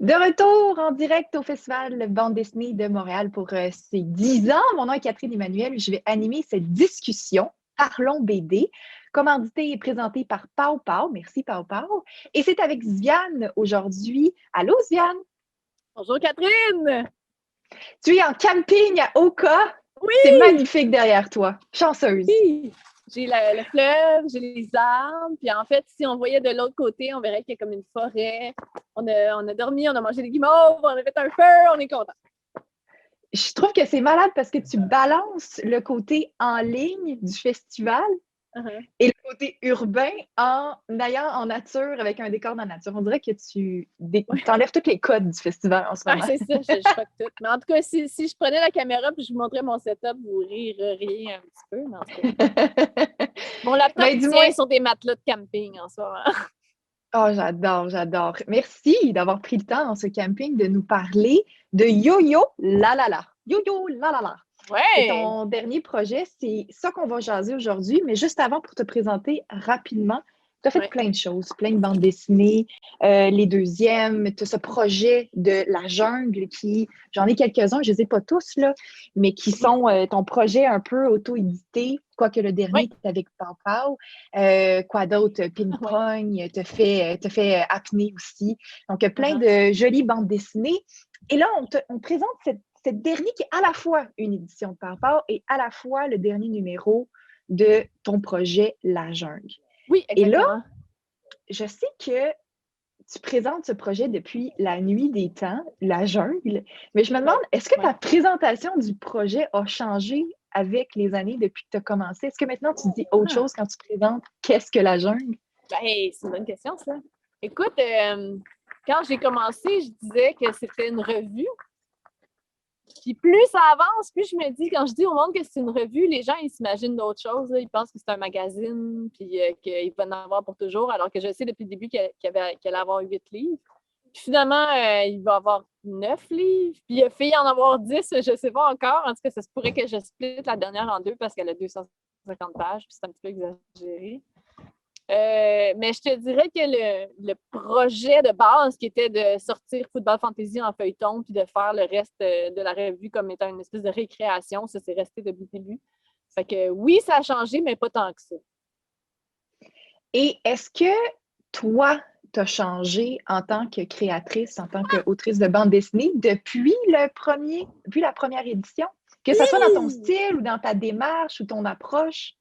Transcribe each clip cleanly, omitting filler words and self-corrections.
De retour en direct au Festival Bande dessinée de Montréal pour ses 10 ans. Mon nom est Catherine Emmanuel. Je vais animer cette discussion. Parlons BD, commanditée et présentée par Pau Pau. Merci Pau Pau. Et c'est avec Sviane aujourd'hui. Allô Sviane? Bonjour Catherine! Tu es en camping à Oka. C'est Oui! magnifique derrière toi. Chanceuse. Oui! J'ai le fleuve, j'ai les arbres, puis en fait, si on voyait de l'autre côté, on verrait qu'il y a comme une forêt. On a dormi, on a mangé des guimauves, on a fait un feu, on est content. Je trouve que c'est malade parce que tu balances le côté en ligne du festival et le côté urbain en allant en nature avec un décor dans la nature. On dirait que tu enlèves tous les codes du festival en ce moment. C'est ça, je choque tout. Mais en tout cas, si je prenais la caméra et je vous montrais mon setup, vous ririez un petit peu. Mais en tout cas. Mon laptop tient sur des matelas de camping en ce moment. Oh, j'adore, j'adore. Merci d'avoir pris le temps dans ce camping de nous parler de Yo-Yo La La La. Yo-Yo La La La. Ouais. C'est ton dernier projet, c'est ça qu'on va jaser aujourd'hui. Mais juste avant, pour te présenter rapidement, tu as fait plein de choses, plein de bandes dessinées, les deuxièmes, tu as ce projet de La Jungle qui, j'en ai quelques-uns, je ne les ai pas tous, là, mais qui sont ton projet un peu auto-édité, quoique le dernier était avec Pau Pau. Quoi d'autre? Ping-Pong, tu as fait Acné aussi. Donc, plein de jolies bandes dessinées. Et là, on présente cette dernière qui est à la fois une édition de Pau Pau et à la fois le dernier numéro de ton projet La Jungle. Oui, exactement. Et là, je sais que tu présentes ce projet depuis la nuit des temps, La Jungle, mais je me demande, est-ce que ta présentation du projet a changé avec les années depuis que tu as commencé? Est-ce que maintenant tu dis autre chose quand tu présentes qu'est-ce que La Jungle? Ben, c'est une bonne question, ça. Écoute, quand j'ai commencé, je disais que c'était une revue. Puis plus ça avance, plus je me dis, quand je dis au monde que c'est une revue, les gens, ils s'imaginent d'autres choses. Là. Ils pensent que c'est un magazine, puis qu'il va en avoir pour toujours, alors que je sais depuis le début qu'elle allait avoir 8 livres. Puis finalement, il va avoir 9 livres, puis il a failli en avoir 10, je ne sais pas encore. En tout cas, ça se pourrait que je split la dernière en deux parce qu'elle a 250 pages, puis c'est un petit peu exagéré. Mais je te dirais que le projet de base qui était de sortir Football Fantasy en feuilleton puis de faire le reste de la revue comme étant une espèce de récréation, ça s'est resté depuis le début. Fait que oui, ça a changé, mais pas tant que ça. Et est-ce que toi, tu as changé en tant que créatrice, en tant qu'autrice de bande dessinée depuis la première édition? Que ce soit dans ton style ou dans ta démarche ou ton approche?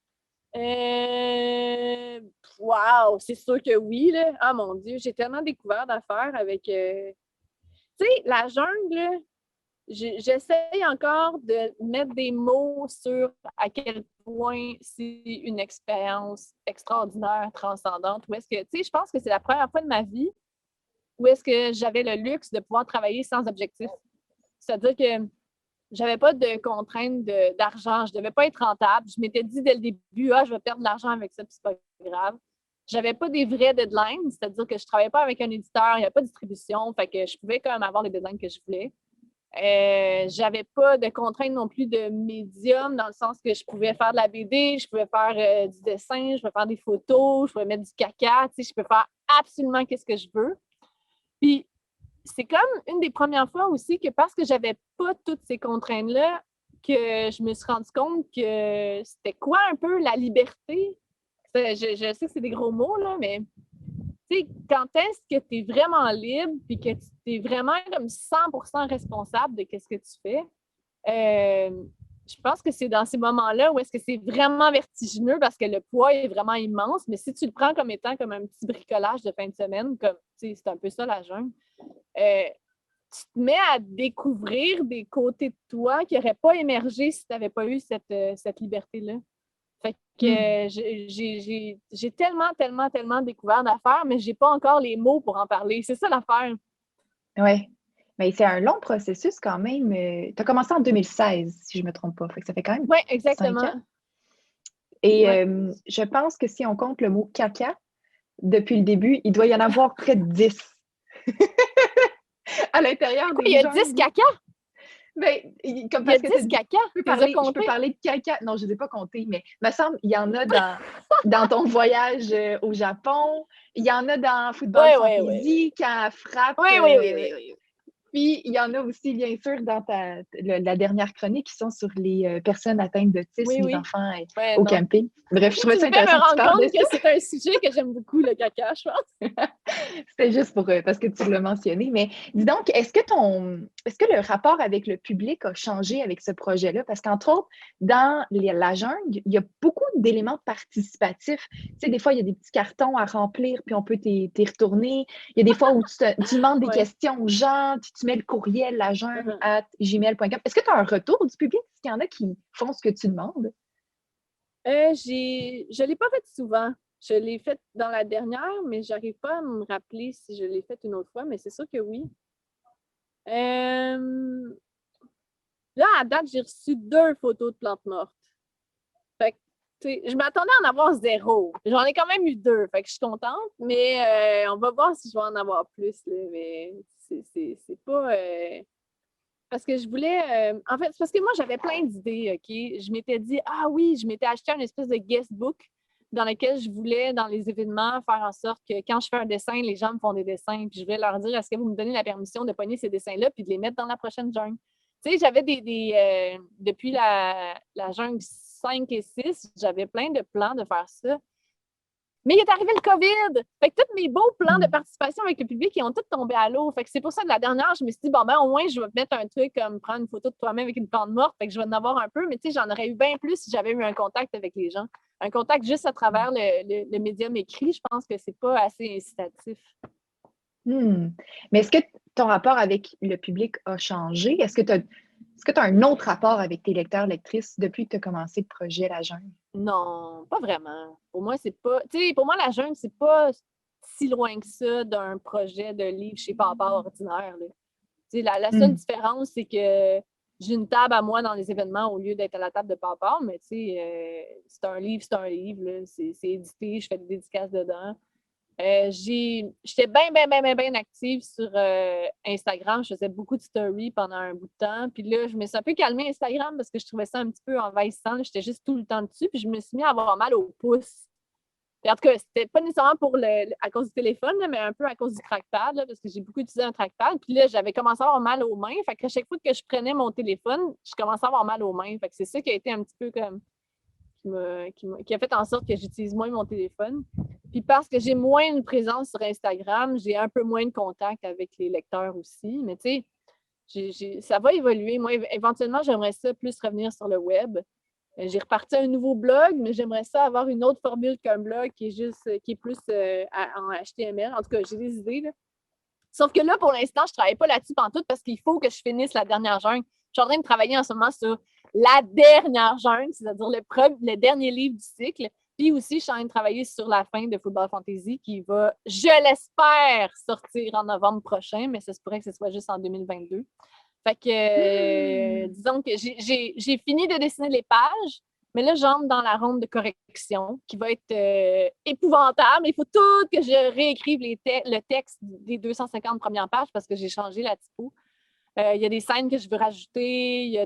Wow, c'est sûr que oui, là. Ah mon Dieu, j'ai tellement découvert d'affaires avec. Tu sais, La Jungle, j'essaye encore de mettre des mots sur à quel point c'est une expérience extraordinaire, transcendante. Où est-ce que, tu sais, je pense que c'est la première fois de ma vie où est-ce que j'avais le luxe de pouvoir travailler sans objectif. C'est-à-dire que j'avais pas de contraintes d'argent. Je devais pas être rentable. Je m'étais dit dès le début, je vais perdre de l'argent avec ça, puis c'est pas grave. J'avais pas des vrais deadlines, c'est-à-dire que je travaillais pas avec un éditeur, il n'y avait pas de distribution, fait que je pouvais quand même avoir les deadlines que je voulais. J'avais pas de contraintes non plus de médium, dans le sens que je pouvais faire de la BD, je pouvais faire du dessin, je pouvais faire des photos, je pouvais mettre du caca, tu sais, je peux faire absolument ce que je veux. Puis c'est comme une des premières fois aussi que parce que j'avais pas toutes ces contraintes-là, que je me suis rendu compte que c'était quoi un peu la liberté. Je sais que c'est des gros mots, là, mais tu sais, quand est-ce que tu es vraiment libre puis que tu es vraiment comme 100% responsable de ce que tu fais, je pense que c'est dans ces moments-là où est-ce que c'est vraiment vertigineux parce que le poids est vraiment immense, mais si tu le prends comme étant comme un petit bricolage de fin de semaine, comme c'est un peu ça la jungle, tu te mets à découvrir des côtés de toi qui n'auraient pas émergé si tu n'avais pas eu cette liberté-là. Fait que j'ai tellement découvert d'affaires, mais je n'ai pas encore les mots pour en parler. C'est ça l'affaire. Oui. Mais c'est un long processus quand même. Tu as commencé en 2016, si je ne me trompe pas. Fait que ça fait quand même 5 ans. Et je pense que si on compte le mot caca, depuis le début, il doit y en avoir près de 10. À l'intérieur des il y a 10 caca? Comme Il y a parce que 10 caca. je peux parler de caca. Non, je ne les ai pas comptés, mais il me semble qu'il y en a dans ton voyage au Japon. Il y en a dans Football Fantasy, quand elle frappe. Oui. Puis, il y en a aussi, bien sûr, dans la dernière chronique qui sont sur les personnes atteintes d'autisme, les enfants au camping. Bref, je trouvais ça intéressant que tu parles de ça. Tu me fais me rendre compte que c'est un sujet que j'aime beaucoup, le caca, je pense. C'était juste parce que tu l'as mentionné. Mais dis donc, est-ce que le rapport avec le public a changé avec ce projet-là? Parce qu'entre autres, dans la jungle, il y a beaucoup d'éléments participatifs. Tu sais, des fois, il y a des petits cartons à remplir, puis on peut t'y retourner. Il y a des fois où tu demandes des questions aux gens, puis tu mets le courriel lajungle@gmail.com. Est-ce que tu as un retour du public? Est-ce qu'il y en a qui font ce que tu demandes? Je ne l'ai pas fait souvent. Je l'ai fait dans la dernière, mais je n'arrive pas à me rappeler si je l'ai fait une autre fois, mais c'est sûr que oui. Là, à date, j'ai reçu 2 photos de plantes mortes. Fait que, je m'attendais à en avoir 0. J'en ai quand même eu 2, fait que je suis contente, mais on va voir si je vais en avoir plus, là, mais c'est pas... Parce que je voulais... en fait, c'est parce que moi, j'avais plein d'idées, OK? Je m'étais dit, ah oui, je m'étais acheté une espèce de guestbook dans lequel je voulais, dans les événements, faire en sorte que quand je fais un dessin, les gens me font des dessins, puis je voulais leur dire, est-ce que vous me donnez la permission de pogner ces dessins-là puis de les mettre dans la prochaine jungle? Tu sais, j'avais depuis la jungle 5 et 6, j'avais plein de plans de faire ça. Mais il est arrivé le COVID! Fait que tous mes beaux plans de participation avec le public, ils ont tous tombé à l'eau. Fait que c'est pour ça que la dernière, je me suis dit, bon, ben au moins, je vais mettre un truc comme prendre une photo de toi-même avec une plante morte. Fait que je vais en avoir un peu, mais tu sais, j'en aurais eu bien plus si j'avais eu un contact avec les gens. Un contact juste à travers le médium écrit, je pense que c'est pas assez incitatif. Mais est-ce que ton rapport avec le public a changé? Est-ce que tu as un autre rapport avec tes lecteurs, lectrices depuis que tu as commencé le projet La Jungle? Non, pas vraiment. Pour moi, c'est pas. Tu sais, pour moi, La Jungle, c'est pas si loin que ça d'un projet de livre chez Papa ordinaire. Là. Tu sais, la seule différence, c'est que j'ai une table à moi dans les événements au lieu d'être à la table de Papa, mais tu sais, c'est un livre. C'est édité, je fais des dédicaces dedans. J'étais bien active sur Instagram. Je faisais beaucoup de stories pendant un bout de temps. Puis là, je me suis un peu calmée Instagram parce que je trouvais ça un petit peu envahissant. J'étais juste tout le temps dessus. Puis je me suis mis à avoir mal au pouce. Puis en tout cas, c'était pas nécessairement à cause du téléphone, là, mais un peu à cause du trackpad, là, parce que j'ai beaucoup utilisé un trackpad. Puis là, j'avais commencé à avoir mal aux mains. Fait qu'à chaque fois que je prenais mon téléphone, je commençais à avoir mal aux mains. Fait que c'est ça qui a été un petit peu comme qui a fait en sorte que j'utilise moins mon téléphone. Puis parce que j'ai moins une présence sur Instagram, j'ai un peu moins de contact avec les lecteurs aussi. Mais tu sais, ça va évoluer. Moi, éventuellement, j'aimerais ça plus revenir sur le web. J'ai reparti un nouveau blog, mais j'aimerais ça avoir une autre formule qu'un blog qui est plus en HTML. En tout cas, j'ai des idées. Là. Sauf que là, pour l'instant, je ne travaille pas là-dessus pantoute parce qu'il faut que je finisse la dernière jungle. Je suis en train de travailler en ce moment sur la dernière jungle, c'est-à-dire le dernier livre du cycle. Puis aussi, je suis en train de travailler sur la fin de Football Fantasy qui va, je l'espère, sortir en novembre prochain, mais ça se pourrait que ce soit juste en 2022. Fait que, disons que j'ai fini de dessiner les pages, mais là, j'entre dans la ronde de correction qui va être épouvantable. Il faut tout que je réécrive le texte des 250 premières pages parce que j'ai changé la typo. Il y a des scènes que je veux rajouter, il y a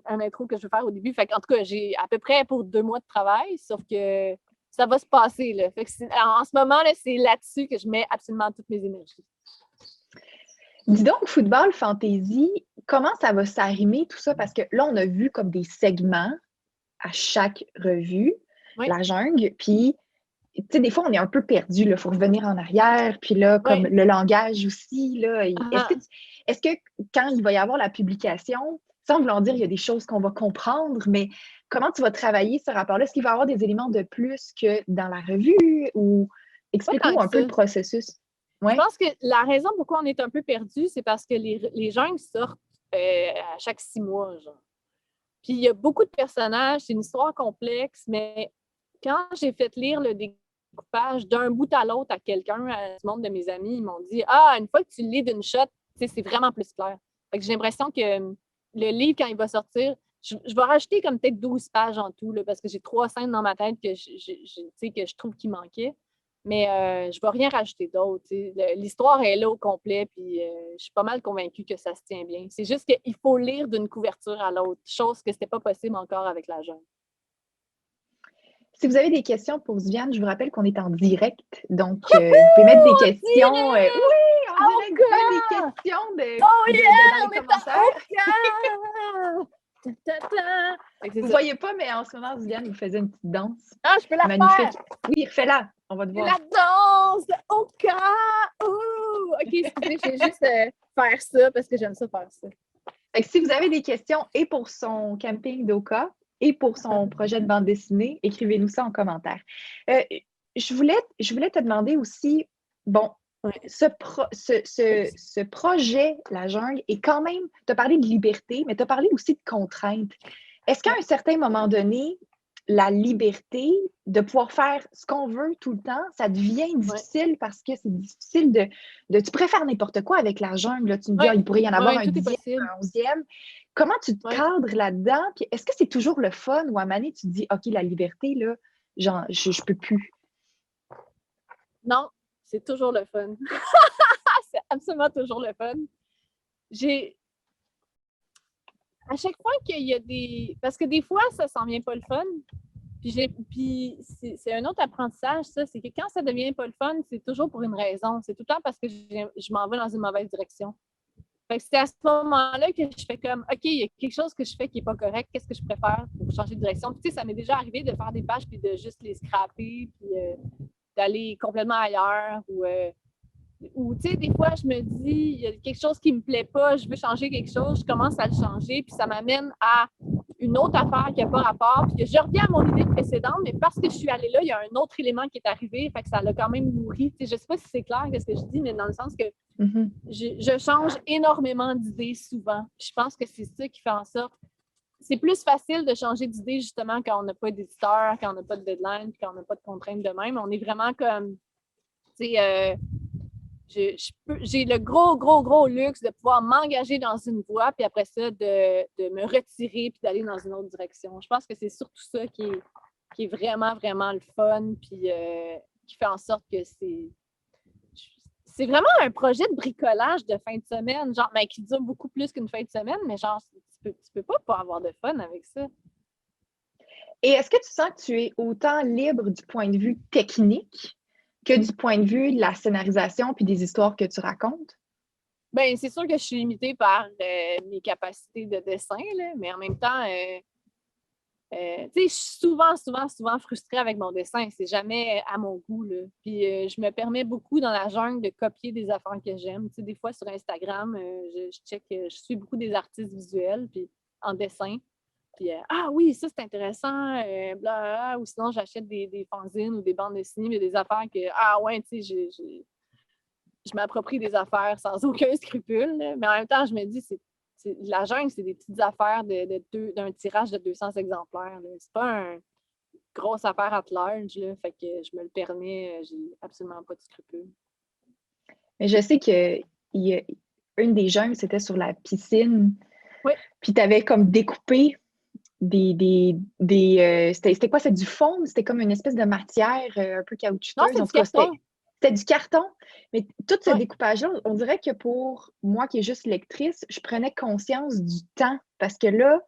un intro que je veux faire au début. Fait en tout cas, j'ai à peu près pour 2 mois de travail, sauf que ça va se passer. Là. Fait que en ce moment, là, c'est là-dessus que je mets absolument toutes mes énergies. Dis donc, Football Fantasy, comment ça va s'arrimer tout ça? Parce que là, on a vu comme des segments à chaque revue, La Jungle, puis tu sais, des fois, on est un peu perdu, il faut revenir en arrière, puis là, comme le langage aussi, là, est-ce que quand il va y avoir la publication, sans vouloir dire il y a des choses qu'on va comprendre, mais comment tu vas travailler ce rapport-là? Est-ce qu'il va y avoir des éléments de plus que dans la revue ou explique-nous un peu le processus? Ouais. Je pense que la raison pourquoi on est un peu perdu, c'est parce que les jungles sortent à chaque 6 mois, genre. Puis il y a beaucoup de personnages, c'est une histoire complexe, mais quand j'ai fait lire le découpage d'un bout à l'autre à quelqu'un, à ce monde de mes amis, ils m'ont dit « Ah, une fois que tu le lis d'une shot, c'est vraiment plus clair. » Fait que j'ai l'impression que le livre, quand il va sortir, je vais rajouter comme peut-être 12 pages en tout, là, parce que j'ai 3 scènes dans ma tête que je trouve qu'il manquait. Mais je ne vais rien rajouter d'autre. L'histoire est là au complet, puis je suis pas mal convaincue que ça se tient bien. C'est juste qu'il faut lire d'une couverture à l'autre, chose que ce n'était pas possible encore avec la jungle. Si vous avez des questions pour Viviane, je vous rappelle qu'on est en direct. Donc, vous pouvez mettre des questions. Oui, en direct, vous faites des questions dans les commentaires. Vous ne voyez pas, mais en ce moment, Viviane vous faisait une petite danse. Ah, je peux la faire! Oui, refais-la. On va te voir. La danse au cas où! OK, excusez, je vais juste faire ça parce que j'aime ça faire ça. Fait que si vous avez des questions et pour son camping d'Oka et pour son projet de bande dessinée, écrivez-nous ça en commentaire. Je voulais te demander aussi, bon, ce projet, La Jungle, est quand même, tu as parlé de liberté, mais tu as parlé aussi de contraintes. Est-ce qu'à un certain moment donné, la liberté de pouvoir faire ce qu'on veut tout le temps, ça devient difficile parce que c'est difficile de tu pourrais faire n'importe quoi avec la jungle. Là. Tu me dis, il pourrait y en avoir un 10e, un 11e. Comment tu te cadres là-dedans? Puis est-ce que c'est toujours le fun ou à un moment donné, tu te dis, OK, la liberté, là, genre, je peux plus? Non, c'est toujours le fun. C'est absolument toujours le fun. À chaque fois qu'il y a des... Parce que des fois, ça s'en vient pas le fun. Puis c'est un autre apprentissage, ça. C'est que quand ça devient pas le fun, c'est toujours pour une raison. C'est tout le temps parce que je m'en vais dans une mauvaise direction. Fait que c'est à ce moment-là que je fais comme, OK, il y a quelque chose que je fais qui n'est pas correct. Qu'est-ce que je préfère pour changer de direction? Puis, tu sais, ça m'est déjà arrivé de faire des pages puis de juste les scraper puis d'aller complètement ailleurs ou tu sais, des fois, je me dis, il y a quelque chose qui ne me plaît pas, je veux changer quelque chose, je commence à le changer, puis ça m'amène à une autre affaire qui n'a pas rapport. Puis je reviens à mon idée précédente, mais parce que je suis allée là, il y a un autre élément qui est arrivé, fait que ça l'a quand même nourri. Tu sais, je ne sais pas si c'est clair ce que je dis, mais dans le sens que je change énormément d'idées souvent. Puis je pense que c'est ça qui fait en sorte. C'est plus facile de changer d'idée justement quand on n'a pas d'éditeur, quand on n'a pas de deadline, puis quand on n'a pas de contraintes de même. On est vraiment comme, tu sais, j'ai le gros luxe de pouvoir m'engager dans une voie, puis après ça, de me retirer puis d'aller dans une autre direction. Je pense que c'est surtout ça qui est vraiment, vraiment le fun, puis qui fait en sorte que c'est vraiment un projet de bricolage de fin de semaine, genre, mais qui dure beaucoup plus qu'une fin de semaine, mais genre, tu peux pas avoir de fun avec ça. Et est-ce que tu sens que tu es autant libre du point de vue technique que du point de vue de la scénarisation puis des histoires que tu racontes? Bien, c'est sûr que je suis limitée par mes capacités de dessin, là, mais en même temps, tu sais, je suis souvent frustrée avec mon dessin. C'est jamais à mon goût, là. Puis je me permets beaucoup dans la jungle de copier des affaires que j'aime. Tu sais, des fois sur Instagram, je suis beaucoup des artistes visuels, puis en dessin. Puis, ah oui, ça c'est intéressant, bla, ou sinon j'achète des fanzines ou des bandes dessinées, mais des affaires que, ah ouais, tu sais, je m'approprie des affaires sans aucun scrupule, là. Mais en même temps, je me dis, la jungle, c'est des petites affaires d'un tirage de 200 exemplaires. C'est pas une grosse affaire at large, là, fait que je me le permets, j'ai absolument pas de scrupules. Mais je sais que une des jungles, c'était sur la piscine. Oui. Puis tu avais comme découpé c'était quoi? C'était du foam? C'était comme une espèce de matière un peu caoutchouteuse? Non, c'est du carton. C'était du carton. Mais tout ce découpage-là, on dirait que pour moi qui est juste lectrice, je prenais conscience du temps. Parce que là,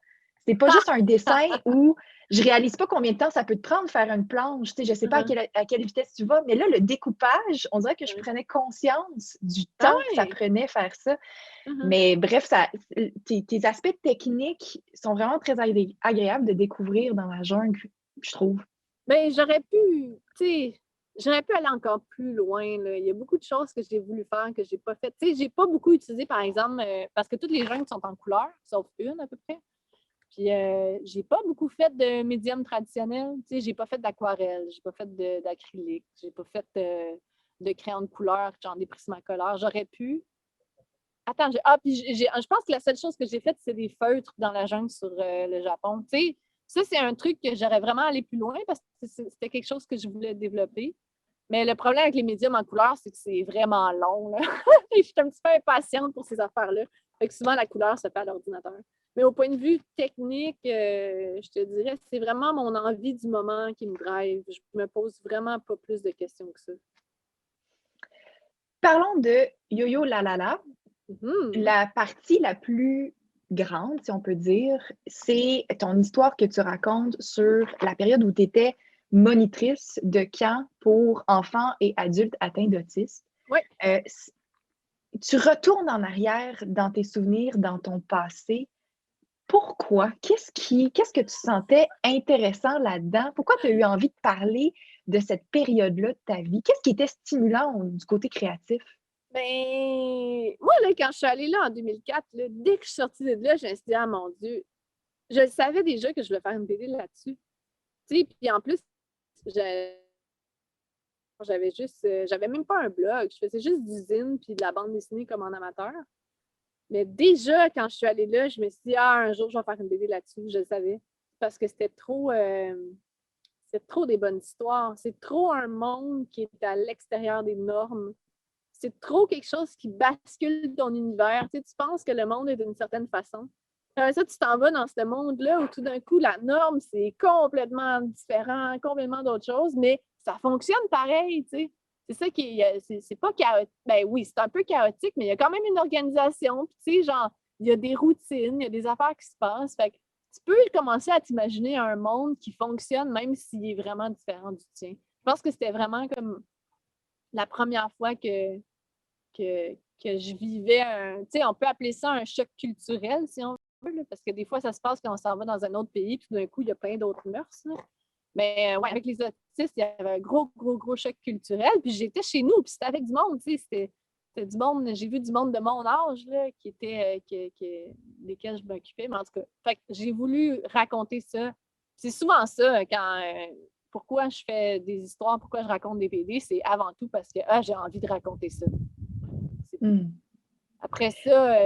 c'est pas juste un dessin où je réalise pas combien de temps ça peut te prendre de faire une planche. Tu sais, je sais pas à quelle vitesse tu vas, mais là, le découpage, on dirait que je prenais conscience du temps que ça prenait faire ça. Mais bref, tes aspects techniques sont vraiment très agréables de découvrir dans la jungle, je trouve. Bien, j'aurais pu aller encore plus loin, là. Il y a beaucoup de choses que j'ai voulu faire que j'ai pas faites. Tu sais, j'ai pas beaucoup utilisé, par exemple, parce que toutes les jungles sont en couleur, sauf une à peu près. Puis, j'ai pas beaucoup fait de médium traditionnel. Tu sais, j'ai pas fait d'aquarelle, j'ai pas fait d'acrylique, j'ai pas fait de crayon de couleur, genre des Prismacolor. J'aurais pu. Attends, puis je pense que la seule chose que j'ai faite, c'est des feutres dans la jungle sur le Japon. Tu sais, ça, c'est un truc que j'aurais vraiment allé plus loin parce que c'était quelque chose que je voulais développer. Mais le problème avec les médiums en couleur, c'est que c'est vraiment long, là. Je suis un petit peu impatiente pour ces affaires-là. Fait que souvent, la couleur se fait à l'ordinateur. Mais au point de vue technique, je te dirais, c'est vraiment mon envie du moment qui me drive. Je me pose vraiment pas plus de questions que ça. Parlons de Yo-Yo La La La. Mhm. La partie la plus grande, si on peut dire, c'est ton histoire que tu racontes sur la période où tu étais monitrice de camp pour enfants et adultes atteints d'autisme. Oui. Tu retournes en arrière dans tes souvenirs, dans ton passé. Pourquoi? Qu'est-ce que tu sentais intéressant là-dedans? Pourquoi tu as eu envie de parler de cette période-là de ta vie? Qu'est-ce qui était stimulant du côté créatif? Ben, moi, là, quand je suis allée là en 2004, là, dès que je suis sortie de là, je me suis dit, ah mon Dieu, je savais déjà que je voulais faire une BD là-dessus. Tu sais, puis en plus, j'avais même pas un blog, je faisais juste du zine puis de la bande dessinée comme en amateur. Mais déjà, quand je suis allée là, je me suis dit, ah, un jour, je vais faire une BD là-dessus, je le savais. Parce que c'était trop des bonnes histoires. C'est trop un monde qui est à l'extérieur des normes. C'est trop quelque chose qui bascule ton univers. Tu sais, tu penses que le monde est d'une certaine façon. Ça, tu t'en vas dans ce monde-là où tout d'un coup, la norme, c'est complètement différent, complètement d'autre chose, mais ça fonctionne pareil, tu sais. C'est ça qui est, c'est pas chaotique. Ben oui, c'est un peu chaotique, mais il y a quand même une organisation. Puis, tu sais, genre, il y a des routines, il y a des affaires qui se passent. Fait que tu peux commencer à t'imaginer un monde qui fonctionne, même s'il est vraiment différent du tien. Je pense que c'était vraiment comme la première fois que je vivais tu sais, on peut appeler ça un choc culturel, si on veut, là, parce que des fois, ça se passe quand on s'en va dans un autre pays, puis tout d'un coup, il y a plein d'autres mœurs. Là. Mais ouais, avec les autistes, il y avait un gros, gros, gros choc culturel. Puis j'étais chez nous, puis c'était avec du monde, tu sais, c'était du monde, j'ai vu du monde de mon âge, là, qui était, desquels je m'occupais, mais en tout cas, fait que j'ai voulu raconter ça. C'est souvent ça, quand, pourquoi je fais des histoires, pourquoi je raconte des BD, c'est avant tout parce que j'ai envie de raconter ça. Après ça,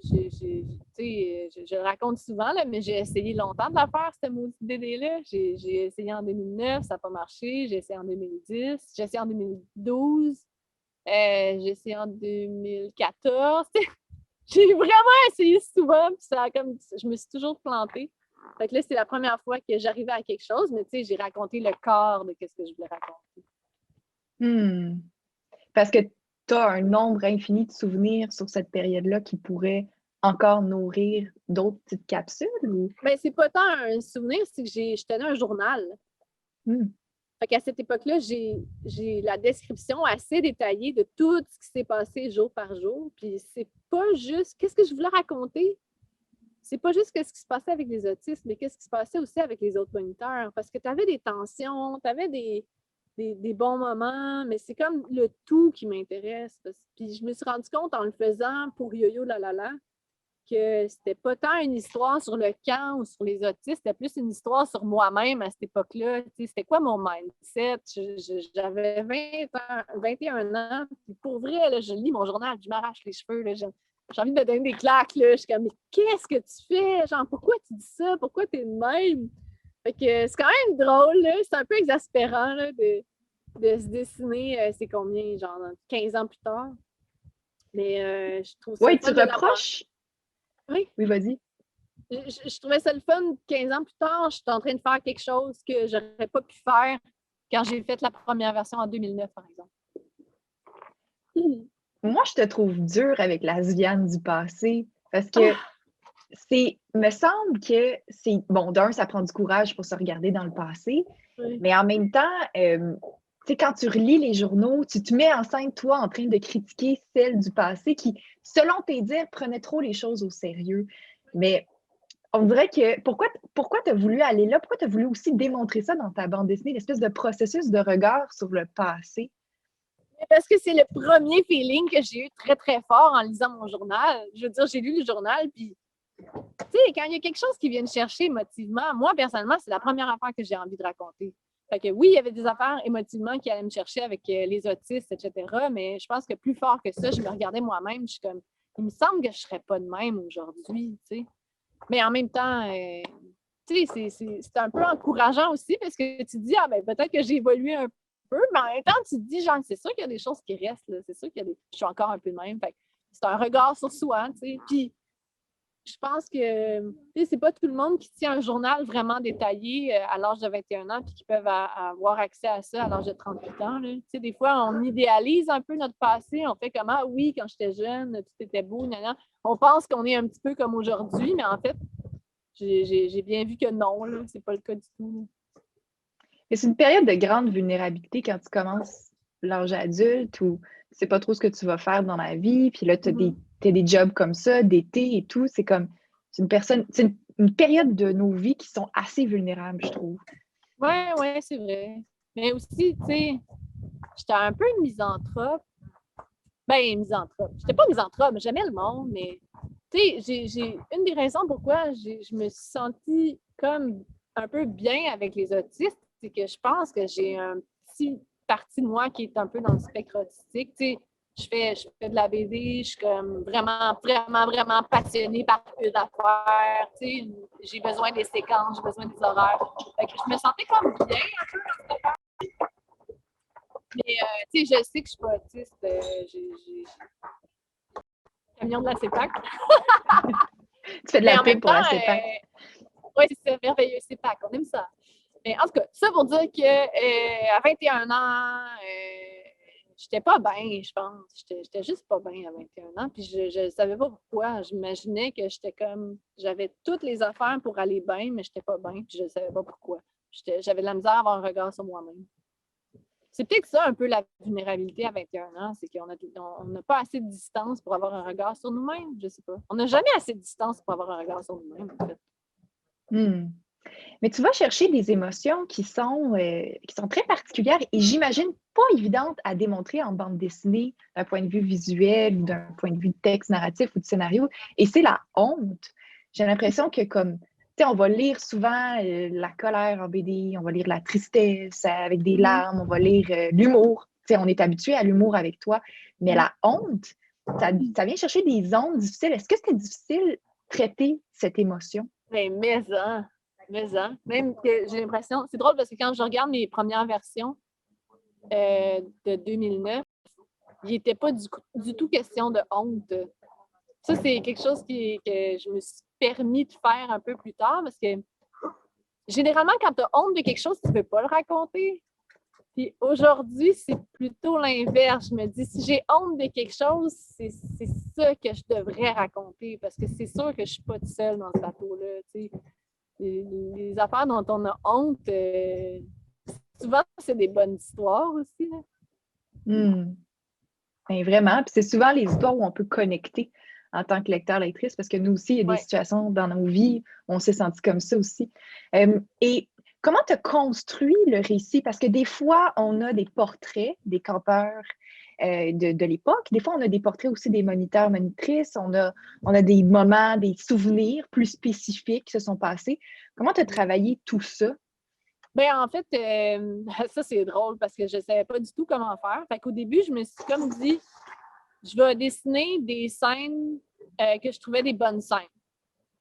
je le raconte souvent, là, mais j'ai essayé longtemps de la faire, cette maudite BD-là. J'ai essayé en 2009, ça n'a pas marché. J'ai essayé en 2010, j'ai essayé en 2012, j'ai essayé en 2014. J'ai vraiment essayé souvent, puis ça a comme, je me suis toujours plantée. Fait que là, c'est la première fois que j'arrivais à quelque chose, mais tu sais, j'ai raconté le corps de ce que je voulais raconter. Parce que tu as un nombre infini de souvenirs sur cette période-là qui pourraient encore nourrir d'autres petites capsules? Ou... Ben, c'est pas tant un souvenir, c'est que je tenais un journal. Fait qu'à cette époque-là, j'ai la description assez détaillée de tout ce qui s'est passé jour par jour. Puis c'est pas juste qu'est-ce que je voulais raconter. C'est pas juste ce qui se passait avec les autistes, mais qu'est-ce qui se passait aussi avec les autres moniteurs. Parce que tu avais des tensions, tu avais des bons moments, mais c'est comme le tout qui m'intéresse. Puis je me suis rendu compte en le faisant pour Yo-Yo La La La que c'était pas tant une histoire sur le camp ou sur les autistes, c'était plus une histoire sur moi-même à cette époque-là. C'était quoi mon mindset? J'avais 21 ans, puis pour vrai, là, je lis mon journal, je m'arrache les cheveux, là, j'ai envie de me donner des claques, là. Je suis comme, mais qu'est-ce que tu fais? Genre, pourquoi tu dis ça? Pourquoi tu es de même? Fait que c'est quand même drôle, là. C'est un peu exaspérant là, de se dessiner, c'est combien, genre 15 ans plus tard. Mais je trouve ça. Oui, tu reproches. Oui. Oui, vas-y. Je trouvais ça le fun. 15 ans plus tard, je suis en train de faire quelque chose que je n'aurais pas pu faire quand j'ai fait la première version en 2009, par exemple. Moi, je te trouve dure avec la Sviane du passé parce que me semble que c'est... Bon, d'un, ça prend du courage pour se regarder dans le passé, mais en même temps, tu sais, quand tu relis les journaux, tu te mets en scène, toi, en train de critiquer celle du passé qui, selon tes dires, prenait trop les choses au sérieux. Mais on dirait que... Pourquoi tu as voulu aller là? Pourquoi tu as voulu aussi démontrer ça dans ta bande dessinée, l'espèce de processus de regard sur le passé? Parce que c'est le premier feeling que j'ai eu très, très fort en lisant mon journal. Je veux dire, j'ai lu le journal, puis, tu sais, quand il y a quelque chose qui vient me chercher émotivement, moi, personnellement, c'est la première affaire que j'ai envie de raconter. Fait que oui, il y avait des affaires émotivement qui allaient me chercher avec les autistes, etc., mais je pense que plus fort que ça, je me regardais moi-même, je suis comme, il me semble que je ne serais pas de même aujourd'hui, tu sais. Mais en même temps, tu sais, c'est un peu encourageant aussi parce que tu te dis, ah ben peut-être que j'ai évolué un peu, mais en même temps, tu te dis, genre, c'est sûr qu'il y a des choses qui restent, là. C'est sûr qu'il y a je suis encore un peu de même. Fait c'est un regard sur soi, tu sais. Puis, je pense que c'est pas tout le monde qui tient un journal vraiment détaillé à l'âge de 21 ans puis qui peuvent avoir accès à ça à l'âge de 38 ans. Là. Des fois, on idéalise un peu notre passé. On fait comme « Ah oui, quand j'étais jeune, tout était beau. » On pense qu'on est un petit peu comme aujourd'hui, mais en fait, j'ai bien vu que non, là, c'est pas le cas du tout. Et c'est une période de grande vulnérabilité quand tu commences l'âge adulte ou tu sais pas trop ce que tu vas faire dans la vie, puis là, tu as des jobs comme ça, d'été et tout. C'est comme, c'est une période de nos vies qui sont assez vulnérables, je trouve. Oui, c'est vrai. Mais aussi, tu sais, j'étais un peu une misanthrope. Ben, misanthrope. J'étais pas misanthrope, j'aimais le monde, mais tu sais, j'ai une des raisons pourquoi je me suis sentie comme un peu bien avec les autistes, c'est que je pense que j'ai un petit partie de moi qui est un peu dans le spectre autistique. Tu sais, je fais de la BD, je suis comme vraiment, vraiment, vraiment passionnée par une affaire. Tu sais, j'ai besoin des séquences, j'ai besoin des horaires. Fait que je me sentais comme bien un peu dans cette affaire. Mais tu sais, je sais que je suis pas autiste. J'ai camion de la CEPAC. Tu fais de la pub pour la CEPAC. Oui, c'est merveilleux, CEPAC, on aime ça. Mais en tout cas, ça pour dire que à 21 ans, j'étais pas bien, je pense. J'étais juste pas bien à 21 ans. Puis je savais pas pourquoi. J'imaginais que j'étais comme. J'avais toutes les affaires pour aller bien, mais j'étais pas bien. Puis je savais pas pourquoi. J'avais de la misère à avoir un regard sur moi-même. C'est peut-être ça un peu la vulnérabilité à 21 ans, c'est qu'on n'a pas assez de distance pour avoir un regard sur nous-mêmes, je sais pas. On n'a jamais assez de distance pour avoir un regard sur nous-mêmes, en fait. Mais tu vas chercher des émotions qui sont très particulières et j'imagine pas évidentes à démontrer en bande dessinée d'un point de vue visuel ou d'un point de vue de texte narratif ou de scénario. Et c'est la honte. J'ai l'impression que comme, tu sais, on va lire souvent la colère en BD, on va lire la tristesse avec des larmes, on va lire l'humour. Tu sais, on est habitué à l'humour avec toi. Mais la honte, ça vient chercher des ondes difficiles. Est-ce que c'était difficile de traiter cette émotion? Mais même que j'ai l'impression, c'est drôle parce que quand je regarde mes premières versions de 2009, il n'était pas du tout question de honte. Ça, c'est quelque chose que je me suis permis de faire un peu plus tard parce que généralement, quand tu as honte de quelque chose, tu ne veux pas le raconter. Puis aujourd'hui, c'est plutôt l'inverse. Je me dis, si j'ai honte de quelque chose, c'est ça que je devrais raconter parce que c'est sûr que je ne suis pas toute seule dans ce bateau-là. Les affaires dont on a honte, souvent, c'est des bonnes histoires aussi. Ben, vraiment. Puis c'est souvent les histoires où on peut connecter en tant que lecteur, lectrice, parce que nous aussi, il y a des situations dans nos vies où on s'est senti comme ça aussi. Et comment tu as construit le récit? Parce que des fois, on a des portraits des campeurs de l'époque. Des fois, on a des portraits aussi des moniteurs, monitrices. On a des moments, des souvenirs plus spécifiques qui se sont passés. Comment tu as travaillé tout ça? Bien, en fait, ça, c'est drôle parce que je ne savais pas du tout comment faire. Fait qu'au début, je me suis comme dit, je vais dessiner des scènes que je trouvais des bonnes scènes.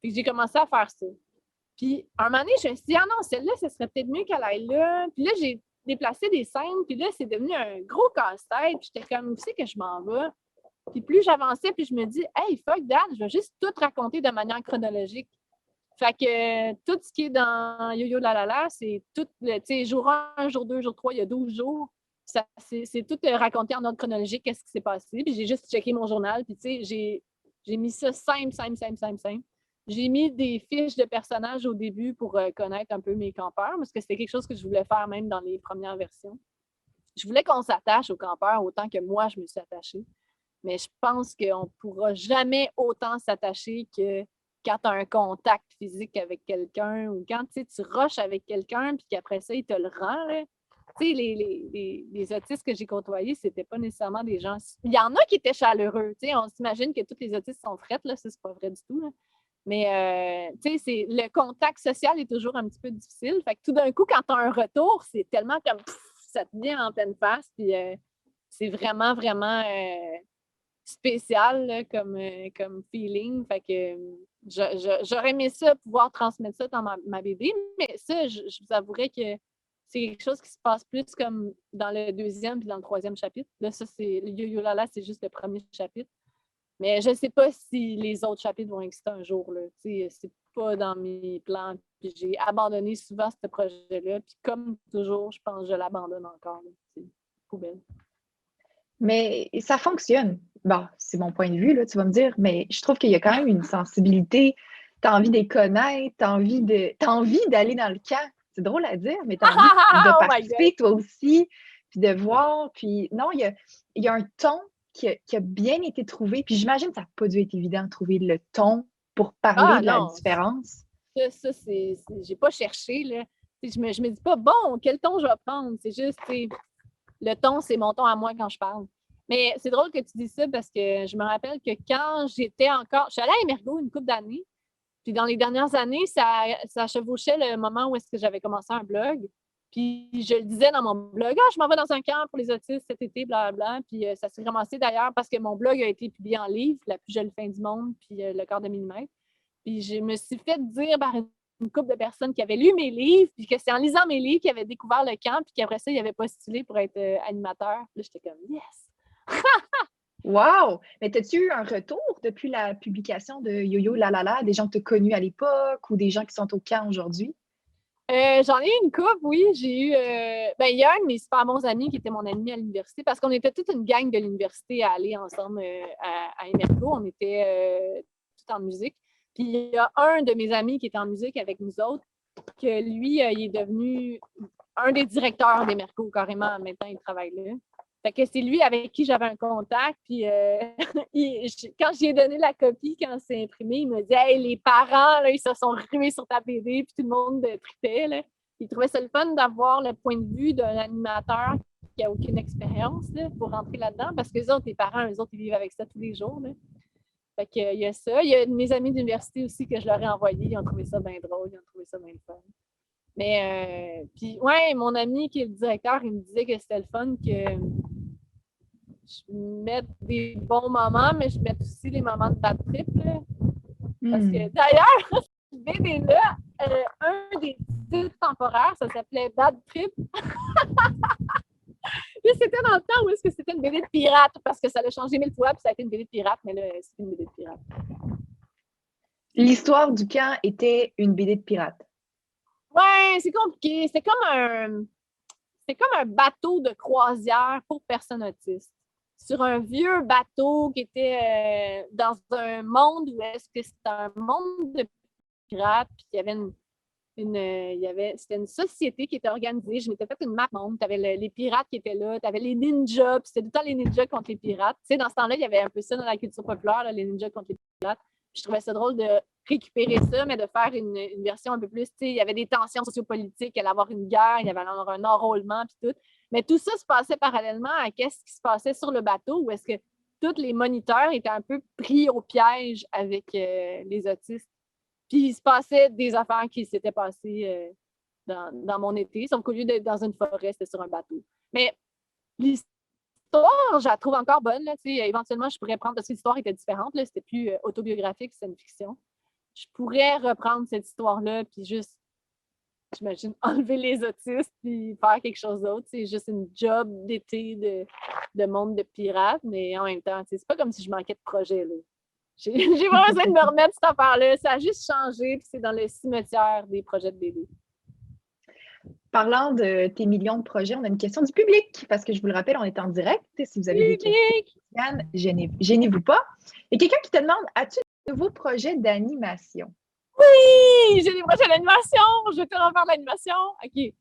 Puis j'ai commencé à faire ça. Puis, un moment donné, je me suis dit, ah non, celle-là, ce serait peut-être mieux qu'elle aille là. Puis là, j'ai déplacé des scènes, puis là, c'est devenu un gros casse-tête. Puis j'étais comme, où c'est que je m'en vais? Puis plus j'avançais, puis je me dis, hey, fuck that, je vais juste tout raconter de manière chronologique. Fait que tout ce qui est dans Yo-Yo La La La, c'est tout, tu sais, jour 1, jour 2, jour 3, il y a 12 jours. C'est tout raconté en ordre chronologique, qu'est-ce qui s'est passé. Puis j'ai juste checké mon journal, puis tu sais, j'ai mis ça simple. J'ai mis des fiches de personnages au début pour connaître un peu mes campeurs, parce que c'était quelque chose que je voulais faire même dans les premières versions. Je voulais qu'on s'attache aux campeurs autant que moi, je me suis attachée. Mais je pense qu'on ne pourra jamais autant s'attacher que quand tu as un contact physique avec quelqu'un ou quand tu rushes avec quelqu'un puis qu'après ça, il te le rend. Là. Tu sais, les autistes que j'ai côtoyés, c'était pas nécessairement des gens... Il y en a qui étaient chaleureux. Tu sais, on s'imagine que tous les autistes sont frettes. Là, ça, c'est pas vrai du tout. Là. Mais, tu sais, le contact social est toujours un petit peu difficile. Fait que tout d'un coup, quand tu as un retour, c'est tellement comme... ça te vient en pleine face. Puis c'est vraiment, vraiment... spécial là, comme feeling. Fait que j'aurais aimé ça, pouvoir transmettre ça dans ma BD, mais ça, je vous avouerais que c'est quelque chose qui se passe plus comme dans le 2e puis dans le 3e chapitre. Là, ça, c'est le Yo-Yo La La, c'est juste le 1er chapitre. Mais je ne sais pas si les autres chapitres vont exister un jour, là. C'est pas dans mes plans. Puis j'ai abandonné souvent ce projet-là. Puis comme toujours, je pense que je l'abandonne encore. C'est poubelle. Mais ça fonctionne. Bon, c'est mon point de vue, là, tu vas me dire, mais je trouve qu'il y a quand même une sensibilité. Tu as envie de les connaître, t'as envie d'aller dans le camp. C'est drôle à dire, mais tu as envie de Oh my God! participer toi aussi, puis de voir. Puis non, il y a un ton qui a bien été trouvé. Puis j'imagine que ça n'a pas dû être évident de trouver le ton pour parler Ah de la non! différence. Ça j'ai pas cherché, là. Je me dis pas, bon, quel ton je vais prendre? C'est juste, le ton, c'est mon ton à moi quand je parle. Mais c'est drôle que tu dis ça parce que je me rappelle que quand j'étais encore. Je suis allée à Emergo une couple d'années. Puis dans les dernières années, ça chevauchait le moment où est-ce que j'avais commencé un blog. Puis je le disais dans mon blog, je m'en vais dans un camp pour les autistes cet été, blablabla. Puis ça s'est ramassé d'ailleurs parce que mon blog a été publié en livre, La plus jolie fin du monde, puis Le quart de millimètre. Puis je me suis fait dire par une couple de personnes qui avaient lu mes livres, puis que c'est en lisant mes livres qu'ils avaient découvert le camp, puis qu'après ça, ils avaient postulé pour être animateur. Là, j'étais comme « Yes! » Wow! Mais as-tu eu un retour depuis la publication de Yo-Yo La La La, des gens que tu as connus à l'époque ou des gens qui sont au camp aujourd'hui? J'en ai eu une couple, oui. J'ai eu. Il y a un de mes super bons amis qui était mon ami à l'université parce qu'on était toute une gang de l'université à aller ensemble à Emergo. On était tout en musique. Puis il y a un de mes amis qui était en musique avec nous autres, que lui, il est devenu un des directeurs d'Emergo carrément. Maintenant, il travaille là. Fait que c'est lui avec qui j'avais un contact. Puis quand j'ai donné la copie, quand c'est imprimé, il me dit hey, les parents, là, ils se sont rués sur ta BD, puis tout le monde tripait. Là. Ils trouvaient ça le fun d'avoir le point de vue d'un animateur qui n'a aucune expérience là, pour rentrer là-dedans, parce que les autres, les parents, eux autres, ils vivent avec ça tous les jours. Là. Fait que, il y a ça. Il y a mes amis d'université aussi que je leur ai envoyés. Ils ont trouvé ça bien drôle, ils ont trouvé ça bien fun. Mais, puis, ouais, mon ami qui est le directeur, il me disait que c'était le fun que je mette des bons moments, mais je mette aussi les moments de bad trip. Là. Parce que d'ailleurs, ce BD-là, un des titres temporaires, ça s'appelait Bad Trip. Puis c'était dans le temps où est-ce que c'était une BD de pirate, parce que ça l'a changé 1000 fois, puis ça a été une BD de pirate, mais là, c'est une BD de pirate. L'histoire du camp était une BD de pirate. Ouais, c'est compliqué. C'est comme un bateau de croisière pour personnes autistes. Sur un vieux bateau qui était dans un monde où est-ce que c'était un monde de pirates, puis il y avait c'était une société qui était organisée. Je m'étais fait une map monde. Tu avais les pirates qui étaient là, tu avais les ninjas, puis c'était tout le temps les ninjas contre les pirates. Tu sais, dans ce temps-là, il y avait un peu ça dans la culture populaire, là, les ninjas contre les pirates. Puis je trouvais ça drôle de récupérer ça, mais de faire une version un peu plus, tu sais, il y avait des tensions sociopolitiques, il allait avoir une guerre, il y avait un enrôlement, puis tout. Mais tout ça se passait parallèlement à ce qui se passait sur le bateau, où est-ce que tous les moniteurs étaient un peu pris au piège avec les autistes. Puis il se passait des affaires qui s'étaient passées dans mon été, sauf qu'au lieu d'être dans une forêt, c'était sur un bateau. Mais l'histoire, je la trouve encore bonne. Là, éventuellement, je pourrais prendre, parce que l'histoire était différente, là, c'était plus autobiographique, c'était une fiction. Je pourrais reprendre cette histoire-là, puis juste, j'imagine, enlever les autistes, puis faire quelque chose d'autre. C'est juste une job d'été de monde de pirates, mais en même temps, c'est pas comme si je manquais de projet. Là. J'ai vraiment besoin de me remettre cette affaire-là. Ça a juste changé, puis c'est dans le cimetière des projets de BD. Parlant de tes millions de projets, on a une question du public, parce que je vous le rappelle, on est en direct. Si vous avez des questions, gênez-vous pas. Il y a quelqu'un qui te demande, as-tu de nouveaux projets d'animation? Oui! J'ai des projets d'animation! Je vais te refaire l'animation. OK.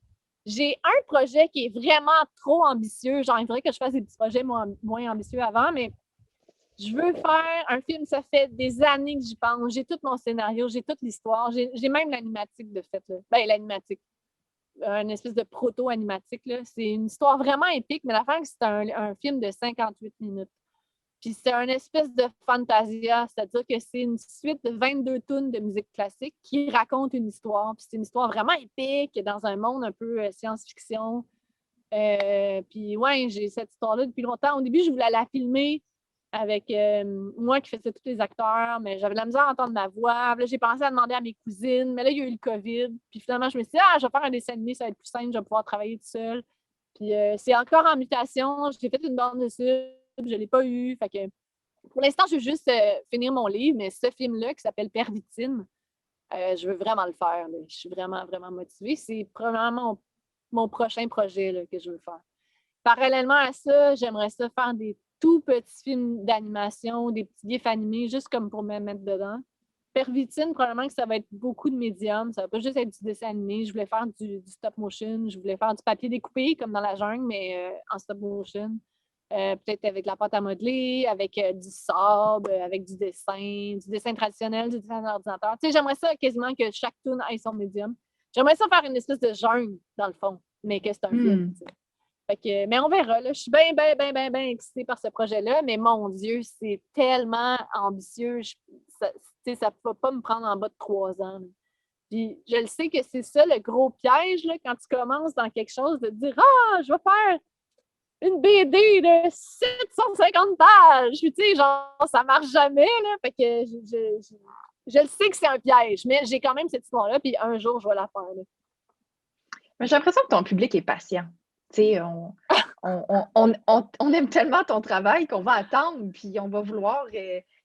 J'ai un projet qui est vraiment trop ambitieux. Genre, il faudrait que je fasse des petits projets moins ambitieux avant, mais je veux faire un film, ça fait des années que j'y pense. J'ai tout mon scénario, j'ai toute l'histoire, j'ai même l'animatique de fait. Là. Ben, l'animatique. Une espèce de proto-animatique. Là. C'est une histoire vraiment épique, mais l'affaire, c'est un film de 58 minutes. Puis c'est une espèce de fantasia, c'est-à-dire que c'est une suite de 22 tunes de musique classique qui raconte une histoire. Puis c'est une histoire vraiment épique dans un monde un peu science-fiction. Puis ouais, j'ai cette histoire-là depuis longtemps. Au début, je voulais la filmer avec moi qui faisais tous les acteurs, mais j'avais de la misère à entendre ma voix. Là, j'ai pensé à demander à mes cousines, mais là, il y a eu le COVID. Puis finalement, je me suis dit, je vais faire un dessin animé, ça va être plus simple, je vais pouvoir travailler tout seul. Puis c'est encore en mutation. J'ai fait une bande dessus, je ne l'ai pas eu. Fait que Pour l'instant, je veux juste finir mon livre, mais ce film-là qui s'appelle Pervitine, je veux vraiment le faire. Là. Je suis vraiment, vraiment motivée. C'est probablement mon prochain projet là, que je veux faire. Parallèlement à ça, j'aimerais ça faire des tout petits films d'animation, des petits gifs animés, juste comme pour me mettre dedans. Pervitine, probablement que ça va être beaucoup de médiums. Ça va pas juste être du dessin animé. Je voulais faire du stop motion. Je voulais faire du papier découpé, comme dans la jungle, mais en stop motion. Peut-être avec la pâte à modeler, avec du sable, avec du dessin traditionnel, du dessin d'ordinateur. Tu sais, j'aimerais ça quasiment que chaque toon ait son médium. J'aimerais ça faire une espèce de jungle, dans le fond, mais que c'est un film. Tu sais. Fait que, mais on verra. Là. Je suis bien, bien, bien, bien, bien excitée par ce projet-là, mais mon Dieu, c'est tellement ambitieux. Ça ne va pas me prendre en bas de 3 ans. Là. Puis je le sais que c'est ça le gros piège là, quand tu commences dans quelque chose, de te dire ah, je vais faire une BD de 750 pages. Puis tu sais, genre, ça marche jamais. Là. Fait que je le sais que c'est un piège, mais j'ai quand même cette histoire-là, puis un jour, je vais la faire. Là. Mais j'ai l'impression que ton public est patient. Tu sais, on aime tellement ton travail qu'on va attendre, puis on va vouloir, tu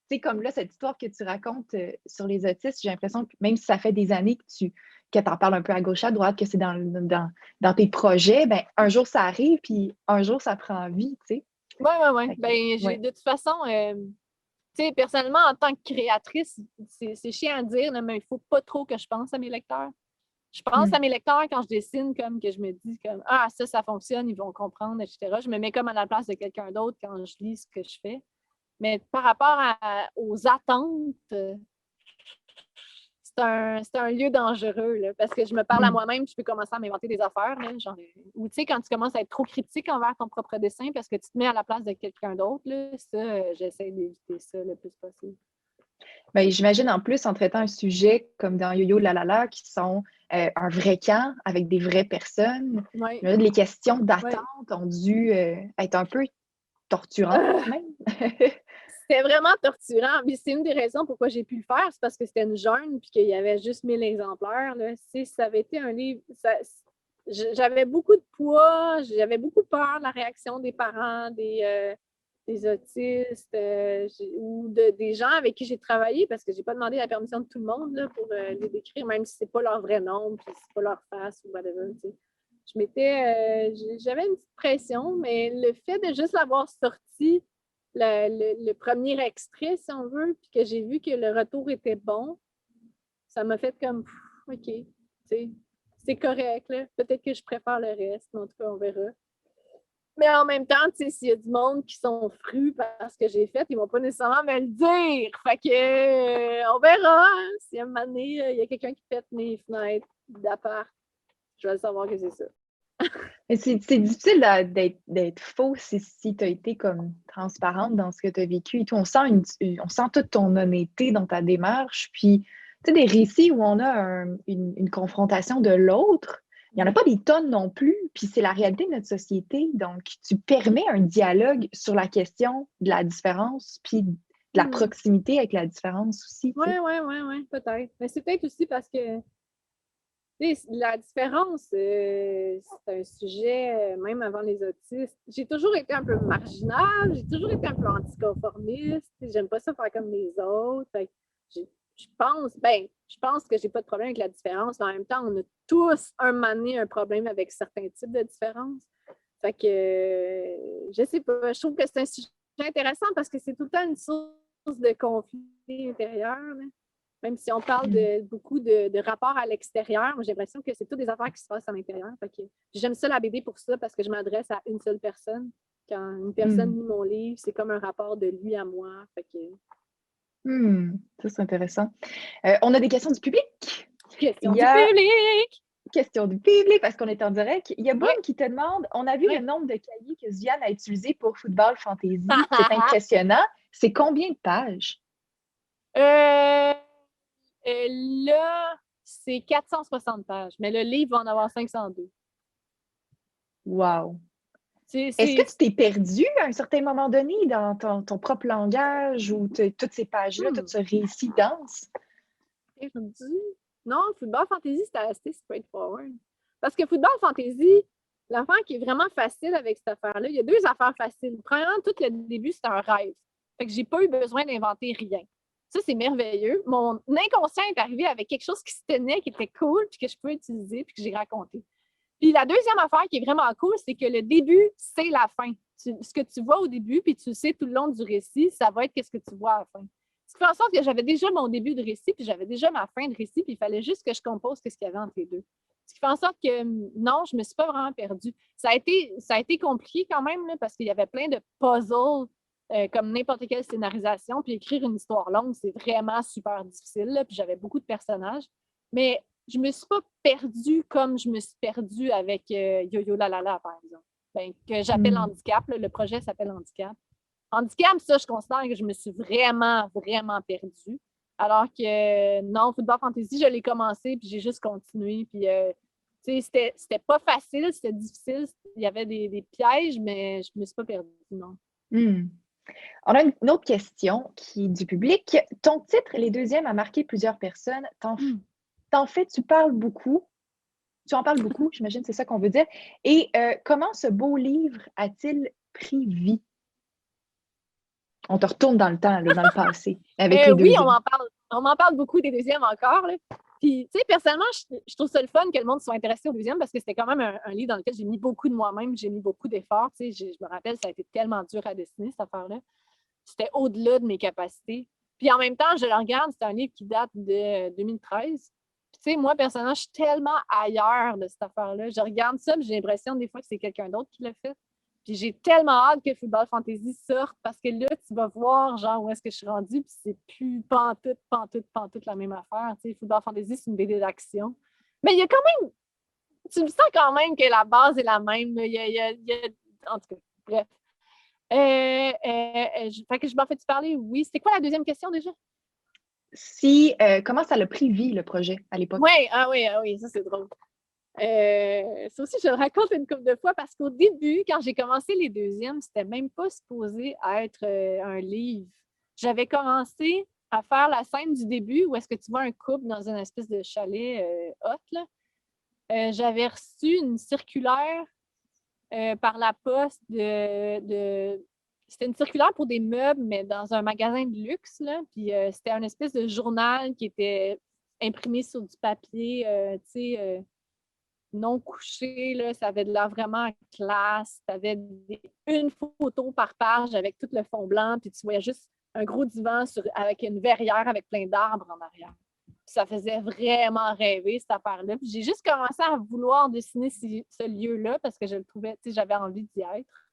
sais, comme là, cette histoire que tu racontes sur les autistes, j'ai l'impression que même si ça fait des années que t'en parles un peu à gauche, à droite, que c'est dans tes projets, ben un jour ça arrive, puis un jour ça prend vie, tu sais. Oui. Ben, de toute façon, tu sais, personnellement, en tant que créatrice, c'est chiant à dire, là, mais il ne faut pas trop que je pense à mes lecteurs. Je pense à mes lecteurs quand je dessine, comme que je me dis comme ah, ça fonctionne, ils vont comprendre, etc. Je me mets comme à la place de quelqu'un d'autre quand je lis ce que je fais. Mais par rapport aux attentes, c'est un lieu dangereux là, parce que je me parle à moi-même, je peux commencer à m'inventer des affaires. Là, genre, ou tu sais, quand tu commences à être trop critique envers ton propre dessin parce que tu te mets à la place de quelqu'un d'autre, là, ça, j'essaie d'éviter ça le plus possible. Ben, j'imagine en plus en traitant un sujet comme dans Yo-Yo La La La qui sont un vrai camp avec des vraies personnes. Ouais. Là, les questions d'attente ont dû être un peu torturantes même. C'était vraiment torturant. Mais c'est une des raisons pourquoi j'ai pu le faire. C'est parce que c'était une jeune puis qu'il y avait juste 1000 exemplaires. Là. Si ça avait été un livre, j'avais beaucoup de poids, j'avais beaucoup peur de la réaction des parents, des autistes ou des gens avec qui j'ai travaillé parce que je n'ai pas demandé la permission de tout le monde là, pour les décrire, même si ce n'est pas leur vrai nom puis c'est pas leur face ou whatever. J'avais une petite pression, mais le fait de juste l'avoir sorti, le premier extrait, si on veut, puis que j'ai vu que le retour était bon, ça m'a fait comme OK, c'est correct, là. Peut-être que je préfère le reste, mais en tout cas, on verra. Mais en même temps, s'il y a du monde qui sont frus par ce que j'ai fait, ils ne vont pas nécessairement me le dire. Fait que on verra. Si à un moment donné, il y a quelqu'un qui pète mes fenêtres d'appart, je vais savoir que c'est ça. C'est difficile d'être faux si tu as été comme transparente dans ce que tu as vécu et tout. On sent toute ton honnêteté dans ta démarche. Puis, tu sais, des récits où on a une confrontation de l'autre, il n'y en a pas des tonnes non plus. Puis, c'est la réalité de notre société. Donc, tu permets un dialogue sur la question de la différence, puis de la proximité avec la différence aussi. Oui, peut-être. Mais c'est peut-être aussi parce que la différence, c'est un sujet, même avant les autistes. J'ai toujours été un peu marginale, j'ai toujours été un peu anticonformiste. J'aime pas ça faire comme les autres. Je pense que j'ai pas de problème avec la différence, mais en même temps, on a tous un moment donné un problème avec certains types de différences. Fait que, je sais pas, je trouve que c'est un sujet intéressant parce que c'est tout le temps une source de conflit intérieur. Là. Même si on parle beaucoup de rapports à l'extérieur, j'ai l'impression que c'est toutes des affaires qui se passent à l'intérieur. J'aime ça la BD pour ça, parce que je m'adresse à une seule personne. Quand une personne lit mon livre, c'est comme un rapport de lui à moi. Ça, c'est intéressant. On a des questions du public. Questions du public! Question du public, parce qu'on est en direct. Il y a Boone qui te demande, on a vu le nombre de cahiers que Ziane a utilisé pour Football Fantasy. C'est impressionnant. C'est combien de pages? Là, c'est 460 pages, mais le livre va en avoir 502. Wow! Est-ce que tu t'es perdu à un certain moment donné dans ton propre langage ou toutes ces pages-là, tout ce récit dense? Non, Football Fantasy, c'était assez straightforward. Parce que Football Fantasy, l'affaire qui est vraiment facile avec cette affaire-là, il y a 2 affaires faciles. Premièrement, tout le début, c'est un rêve. Fait que j'ai pas eu besoin d'inventer rien. Ça, c'est merveilleux. Mon inconscient est arrivé avec quelque chose qui se tenait, qui était cool, puis que je peux utiliser, puis que j'ai raconté. Puis la deuxième affaire qui est vraiment cool, c'est que le début, c'est la fin. Ce que tu vois au début, puis tu le sais tout le long du récit, ça va être qu'est-ce que tu vois à la fin. Ce qui fait en sorte que j'avais déjà mon début de récit, puis j'avais déjà ma fin de récit, puis il fallait juste que je compose ce qu'il y avait entre les deux. Ce qui fait en sorte que non, je ne me suis pas vraiment perdue. Ça a été compliqué quand même, là, parce qu'il y avait plein de puzzles comme n'importe quelle scénarisation. Puis écrire une histoire longue, c'est vraiment super difficile. Là, puis j'avais beaucoup de personnages. Mais je ne me suis pas perdue comme je me suis perdue avec Yo-Yo La La La, par exemple. Ben, que j'appelle Handicap. Là, le projet s'appelle Handicap. Handicap, ça, je considère que je me suis vraiment, vraiment perdue. Alors que non, Football Fantasy, je l'ai commencé, puis j'ai juste continué. Puis, c'était pas facile, c'était difficile. Il y avait des pièges, mais je me suis pas perdue, non. On a une autre question du public. Ton titre, Les Deuxièmes, a marqué plusieurs personnes. Tu parles beaucoup. Tu en parles beaucoup, j'imagine, c'est ça qu'on veut dire. Et comment ce beau livre a-t-il pris vie? On te retourne dans le temps, là, dans le passé, avec les oui, deuxièmes. on m'en parle beaucoup des deuxièmes encore. Là. Puis, tu sais, personnellement, je trouve ça le fun que le monde soit intéressé aux deuxièmes parce que c'était quand même un livre dans lequel j'ai mis beaucoup de moi-même, j'ai mis beaucoup d'efforts. Tu sais, je me rappelle, ça a été tellement dur à dessiner, cette affaire-là. C'était au-delà de mes capacités. Puis en même temps, je le regarde, c'est un livre qui date de 2013. Puis, tu sais, moi, personnellement, je suis tellement ailleurs de cette affaire-là. Je regarde ça, puis j'ai l'impression des fois que c'est quelqu'un d'autre qui l'a fait. Puis j'ai tellement hâte que Football Fantasy sorte parce que là, tu vas voir genre où est-ce que je suis rendue, puis c'est plus pantoute la même affaire. Tu sais, Football Fantasy, c'est une BD d'action. Mais il y a quand même, tu me sens quand même que la base est la même. En tout cas, bref. Fait que je m'en fais-tu parler? Oui. C'était quoi la deuxième question déjà? Comment ça l'a pris vie, le projet, à l'époque? Oui, ça c'est drôle. Ça aussi, je le raconte une couple de fois parce qu'au début, quand j'ai commencé les deuxièmes, c'était même pas supposé être un livre. J'avais commencé à faire la scène du début où est-ce que tu vois un couple dans une espèce de chalet hot, là. J'avais reçu une circulaire par la poste C'était une circulaire pour des meubles, mais dans un magasin de luxe, là. Puis c'était une espèce de journal qui était imprimé sur du papier, tu sais, non couché, là. Ça avait de l'air vraiment classe. Tu avais une photo par page avec tout le fond blanc, puis tu voyais juste un gros divan avec une verrière avec plein d'arbres en arrière. Puis ça faisait vraiment rêver, cette affaire-là. Puis j'ai juste commencé à vouloir dessiner ce lieu-là parce que je le trouvais, tu sais, j'avais envie d'y être.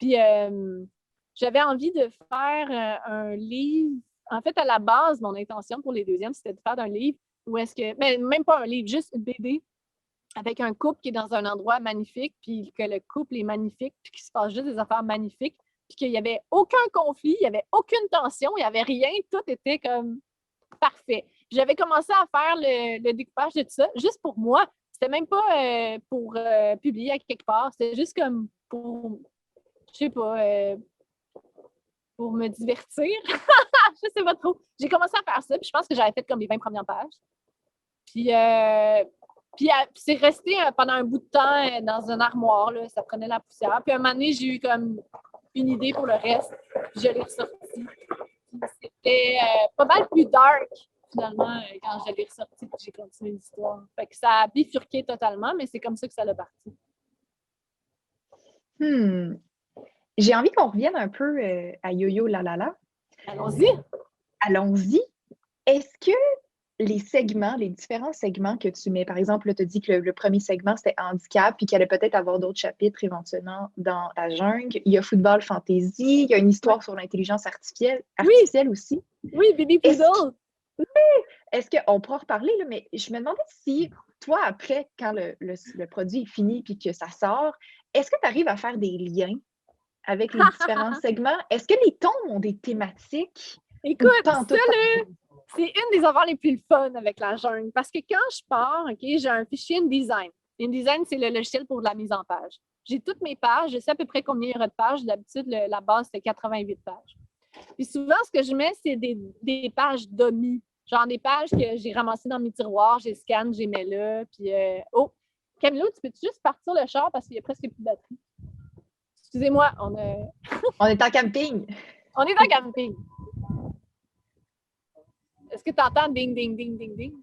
Puis j'avais envie de faire un livre. En fait, à la base, mon intention pour les deuxièmes, c'était de faire un livre où est-ce que, mais même pas un livre, juste une BD avec un couple qui est dans un endroit magnifique, puis que le couple est magnifique, puis qu'il se passe juste des affaires magnifiques, puis qu'il n'y avait aucun conflit, il n'y avait aucune tension, il n'y avait rien, tout était comme parfait. J'avais commencé à faire le découpage de tout ça, juste pour moi. C'était même pas pour publier à quelque part, c'était juste comme pour, je sais pas, pour me divertir. Je sais pas trop. J'ai commencé à faire ça, puis je pense que j'avais fait comme les 20 premières pages. Puis c'est resté pendant un bout de temps dans une armoire, là, ça prenait la poussière. Puis un moment donné, j'ai eu comme une idée pour le reste, puis je l'ai ressorti. C'était pas mal plus dark, finalement, quand je l'ai ressorti, puis j'ai continué l'histoire. Fait que ça a bifurqué totalement, mais c'est comme ça que ça l'a parti. J'ai envie qu'on revienne un peu à Yo-Yo La La La. Allons-y. Allons-y. Est-ce que les différents segments que tu mets, par exemple, tu as dit que le premier segment, c'était handicap, puis qu'il allait peut-être avoir d'autres chapitres éventuellement dans la jungle. Il y a football fantasy, il y a une histoire sur l'intelligence artificielle aussi. Oui, Baby Poodle. Est-ce qu'on pourra reparler, là, mais je me demandais si, toi, après, quand le produit est fini puis que ça sort, est-ce que tu arrives à faire des liens avec les différents segments? Est-ce que les tomes ont des thématiques? Écoute, ça, là, c'est une des affaires les plus fun avec la jungle. Parce que quand je pars, OK, j'ai un fichier InDesign. InDesign, c'est le logiciel pour la mise en page. J'ai toutes mes pages, je sais à peu près combien il y aura de pages. D'habitude, la base, c'est 88 pages. Puis souvent, ce que je mets, c'est des pages dummy. Genre des pages que j'ai ramassées dans mes tiroirs, j'ai scanne, j'ai mets là. Puis, oh, Camilo, tu peux-tu juste partir le char parce qu'il y a presque plus de batterie? Excusez-moi, on est en camping. On est dans camping. Est-ce que tu entends ding, ding, ding, ding, ding?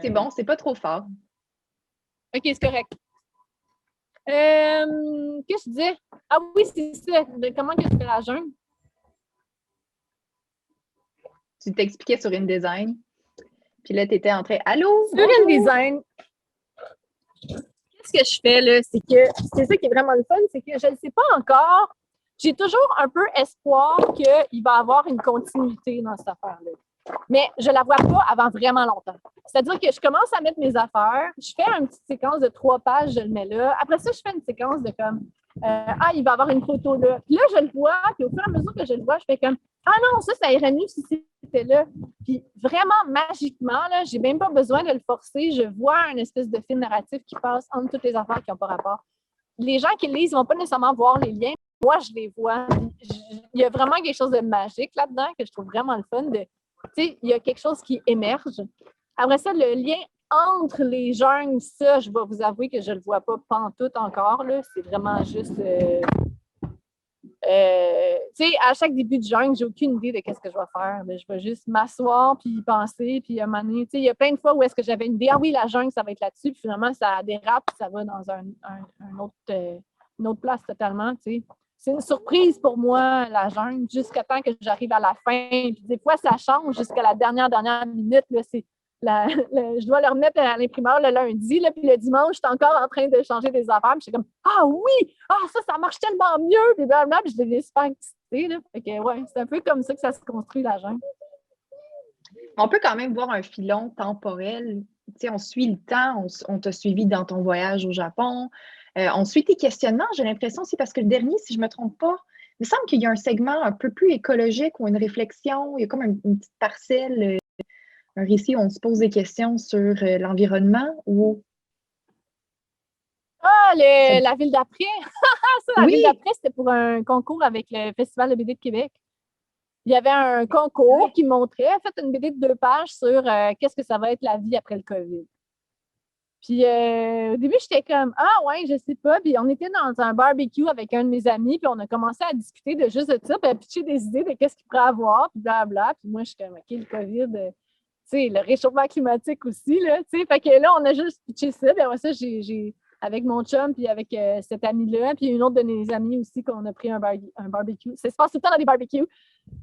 C'est bon, c'est pas trop fort. OK, c'est correct. Qu'est-ce que je disais? Ah oui, c'est ça. Comment que je fais la jungle? Tu t'expliquais sur InDesign. Puis là, tu étais en train. Allô? Sur InDesign, qu'est-ce que je fais là? C'est ça qui est vraiment le fun, c'est que je ne sais pas encore. J'ai toujours un peu espoir qu'il va y avoir une continuité dans cette affaire-là. Mais je ne la vois pas avant vraiment longtemps. C'est-à-dire que je commence à mettre mes affaires, je fais une petite séquence de 3 pages, je le mets là. Après ça, je fais une séquence de comme il va y avoir une photo là. Puis là, je le vois, puis au fur et à mesure que je le vois, je fais comme ah non, ça irait mieux si c'était là. Puis vraiment, magiquement, là, j'ai même pas besoin de le forcer. Je vois une espèce de fil narratif qui passe entre toutes les affaires qui n'ont pas rapport. Les gens qui lisent ne vont pas nécessairement voir les liens. Moi, je les vois. Il y a vraiment quelque chose de magique là-dedans que je trouve vraiment le fun. Il y a quelque chose qui émerge. Après ça, le lien entre les jungles, ça, je vais vous avouer que je ne le vois pas pantoute encore. Là. C'est vraiment juste... à chaque début de jungle, j'ai aucune idée de qu'est-ce que je vais faire. Je vais juste m'asseoir puis y penser. Puis à un moment donné, il y a plein de fois où est-ce que j'avais une idée. Ah oui, la jungle, ça va être là-dessus. Puis finalement, ça dérape puis ça va dans une autre place totalement. T'sais. C'est une surprise pour moi, la jungle, jusqu'à temps que j'arrive à la fin. Puis des fois, ça change jusqu'à la dernière minute. Là, je dois le remettre à l'imprimeur le lundi, là, puis le dimanche, je suis encore en train de changer des affaires. Puis je suis comme ah oui! Ah, ça marche tellement mieux! Puis blablabla, puis je deviens super excitée. Là. Fait que, ouais, c'est un peu comme ça que ça se construit, la jungle. On peut quand même voir un filon temporel. On suit le temps, on t'a suivi dans ton voyage au Japon. On suit tes questionnements, j'ai l'impression aussi, parce que le dernier, si je ne me trompe pas, il me semble qu'il y a un segment un peu plus écologique ou une réflexion. Il y a comme une petite parcelle, un récit où on se pose des questions sur l'environnement ou. Ah, la ville d'après! La ville d'après, c'était pour un concours avec le Festival de BD de Québec. Il y avait un concours qui montrait, en fait, une BD de 2 pages sur qu'est-ce que ça va être la vie après le COVID. Puis au début, j'étais comme ah ouais, je sais pas. Puis on était dans un barbecue avec un de mes amis, puis on a commencé à discuter de juste de ça, puis à pitcher des idées de qu'est-ce qu'il pourrait avoir, puis blablabla. Puis moi, je suis comme OK, le COVID, tu sais, le réchauffement climatique aussi, là, tu sais. Fait que là, on a juste pitché ça. Puis après ça, j'ai avec mon chum, puis avec cette amie-là, puis une autre de mes amies aussi, qu'on a pris un barbecue. Ça se passe tout le temps dans des barbecues.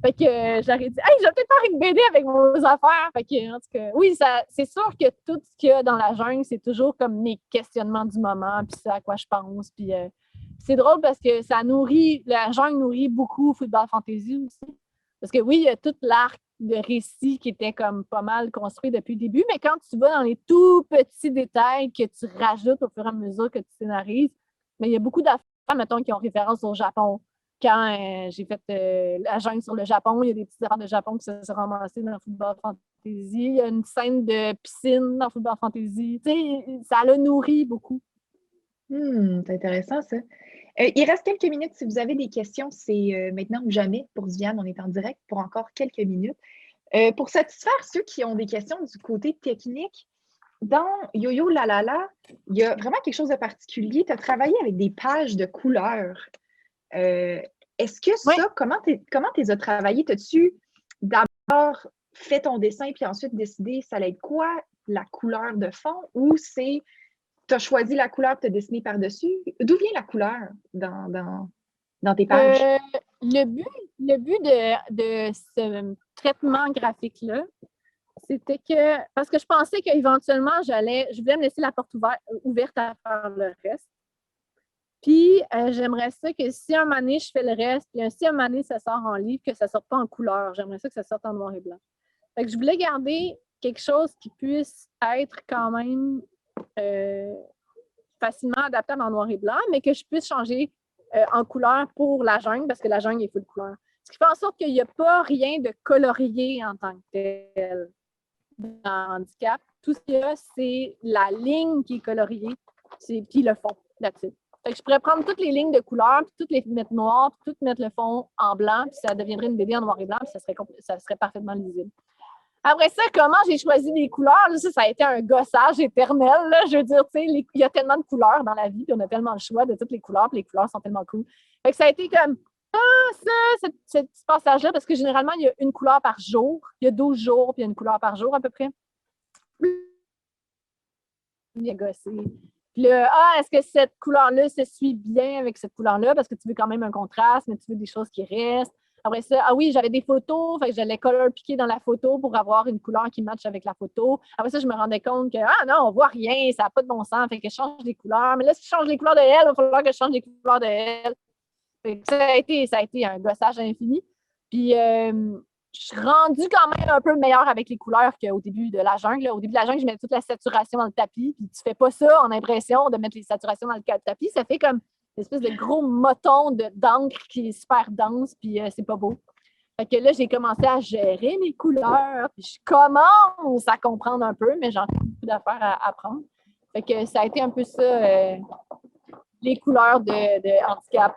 Fait que j'aurais dit, hey, je vais peut-être faire une BD avec vos affaires. Fait que, en tout cas, oui, c'est sûr que tout ce qu'il y a dans la jungle, c'est toujours comme mes questionnements du moment, puis c'est à quoi je pense. Puis c'est drôle parce que la jungle nourrit beaucoup Football Fantasy aussi. Parce que oui, il y a tout l'arc de récit qui était comme pas mal construit depuis le début, mais quand tu vas dans les tout petits détails que tu rajoutes au fur et à mesure que tu scénarises, mais il y a beaucoup d'affaires, mettons, qui ont référence au Japon. Quand j'ai fait la jungle sur le Japon, il y a des petites affaires de Japon qui se sont ramassées dans Football Fantasy. Il y a une scène de piscine dans Football Fantasy. Tu sais, ça l'a nourri beaucoup. C'est intéressant, ça. Il reste quelques minutes. Si vous avez des questions, c'est maintenant ou jamais. Pour Viviane, on est en direct pour encore quelques minutes. Pour satisfaire ceux qui ont des questions du côté technique, dans Yo-Yo La La La, il y a vraiment quelque chose de particulier. Tu as travaillé avec des pages de couleurs. Est-ce que ça, comment tu les as travaillées? As-tu d'abord fait ton dessin puis ensuite décidé ça allait être quoi la couleur de fond ou c'est tu as choisi la couleur tu as dessiné par-dessus? D'où vient la couleur dans tes pages? Le but de ce traitement graphique-là, c'était que, parce que je pensais qu'éventuellement, je voulais me laisser la porte ouverte à faire le reste. Puis, j'aimerais ça que si un moment donné, je fais le reste, puis si un moment donné, ça sort en livre, que ça ne sorte pas en couleur. J'aimerais ça que ça sorte en noir et blanc. Fait que je voulais garder quelque chose qui puisse être quand même facilement adaptable en noir et blanc, mais que je puisse changer en couleur pour la jungle, parce que la jungle est full couleur. Ce qui fait en sorte qu'il n'y a pas rien de colorié en tant que tel dans Handicap. Tout ce qu'il y a, c'est la ligne qui est coloriée, puis le fond, that's it. Fait que je pourrais prendre toutes les lignes de couleur, puis toutes les mettre noires, puis toutes mettre le fond en blanc, puis ça deviendrait une BD en noir et blanc, puis ça serait parfaitement lisible. Après ça, comment j'ai choisi les couleurs? Là, ça a été un gossage éternel. Là. Je veux dire, tu sais, il y a tellement de couleurs dans la vie, puis on a tellement le choix de toutes les couleurs, puis les couleurs sont tellement cool. Fait que ça a été comme, ce petit passage-là, parce que généralement, il y a une couleur par jour. Il y a 12 jours, puis il y a une couleur par jour à peu près. Il a gossé. Puis là, est-ce que cette couleur-là se suit bien avec cette couleur-là? Parce que tu veux quand même un contraste, mais tu veux des choses qui restent. Après ça, oui, j'avais des photos, fait que j'allais color piquer dans la photo pour avoir une couleur qui matche avec la photo. Après ça, je me rendais compte que, non, on voit rien, ça n'a pas de bon sens, fait que je change les couleurs. Mais là, si je change les couleurs de elle, il va falloir que je change les couleurs de elle. Ça a été un gossage infini. Puis, je suis rendue quand même un peu meilleure avec les couleurs qu'au début de la jungle. Au début de la jungle, je mettais toute la saturation dans le tapis. Puis, tu fais pas ça en impression de mettre les saturations dans le tapis. Ça fait comme une espèce de gros moton d'encre qui est super dense. Puis, c'est pas beau. Fait que là, j'ai commencé à gérer mes couleurs. Puis, je commence à comprendre un peu, mais j'ai encore beaucoup d'affaires à apprendre. Fait que ça a été un peu ça, les couleurs de handicap.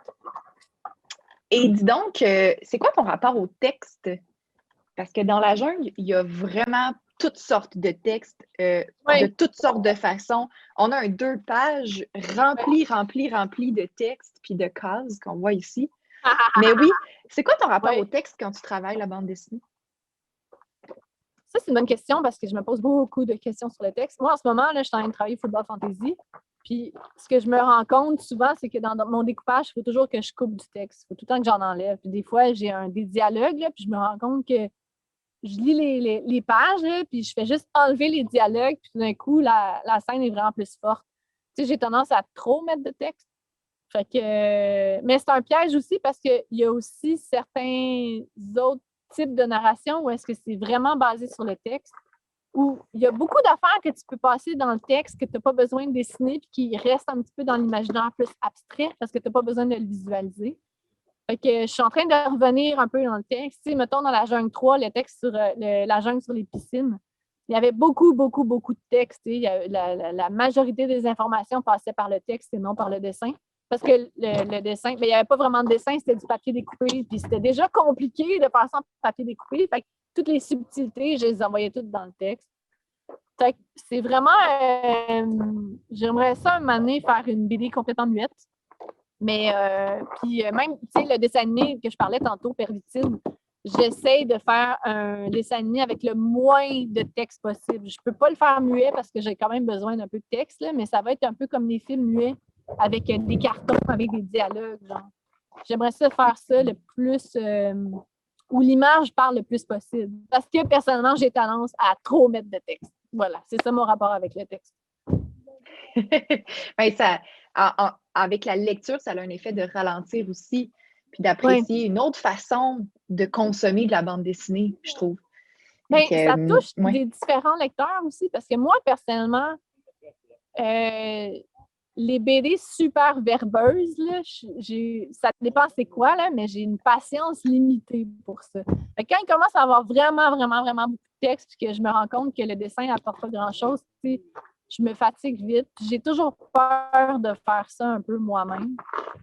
Et dis donc, c'est quoi ton rapport au texte? Parce que dans la jungle, il y a vraiment toutes sortes de textes, de toutes sortes de façons. On a un 2 pages rempli de textes puis de cases qu'on voit ici. Mais oui, c'est quoi ton rapport au texte quand tu travailles la bande dessinée? Ça, c'est une bonne question parce que je me pose beaucoup de questions sur le texte. Moi, en ce moment, là, je suis en train de travailler Football Fantasy. Puis, ce que je me rends compte souvent, c'est que dans mon découpage, il faut toujours que je coupe du texte. Il faut tout le temps que j'en enlève. Puis, des fois, j'ai des dialogues, là, puis je me rends compte que je lis les pages, là, puis je fais juste enlever les dialogues, puis tout d'un coup, la scène est vraiment plus forte. Tu sais, j'ai tendance à trop mettre de texte. Fait que, mais c'est un piège aussi parce qu'il y a aussi certains autres types de narration où est-ce que c'est vraiment basé sur le texte, où il y a beaucoup d'affaires que tu peux passer dans le texte que tu n'as pas besoin de dessiner puis qui restent un petit peu dans l'imaginaire plus abstrait parce que tu n'as pas besoin de le visualiser. Fait que je suis en train de revenir un peu dans le texte. Tu sais, mettons dans la jungle 3, le texte sur la jungle sur les piscines, il y avait beaucoup de texte. Tu sais, la majorité des informations passaient par le texte et non par le dessin. Parce que le dessin, il n'y avait pas vraiment de dessin, c'était du papier découpé. Puis c'était déjà compliqué de faire ça en papier découpé. Fait que toutes les subtilités, je les envoyais toutes dans le texte. Fait que c'est vraiment... j'aimerais ça, un moment donné, faire une BD complètement muette. Mais puis même, tu sais, le dessin animé que je parlais tantôt, Pervitine, j'essaie de faire un dessin animé avec le moins de texte possible. Je ne peux pas le faire muet parce que j'ai quand même besoin d'un peu de texte, là, mais ça va être un peu comme les films muets avec des cartons, avec des dialogues. Genre. J'aimerais ça faire ça le plus... où l'image parle le plus possible. Parce que, personnellement, j'ai tendance à trop mettre de texte. Voilà, c'est ça mon rapport avec le texte. Ben, avec la lecture, ça a un effet de ralentir aussi, puis d'apprécier une autre façon de consommer de la bande dessinée, je trouve. Bien, ça touche des différents lecteurs aussi, parce que moi, personnellement, les BD super verbeuses, là, ça dépend c'est quoi, là, mais j'ai une patience limitée pour ça. Fait que quand il commence à avoir vraiment beaucoup de texte, puis que je me rends compte que le dessin n'apporte pas grand-chose, je me fatigue vite. J'ai toujours peur de faire ça un peu moi-même.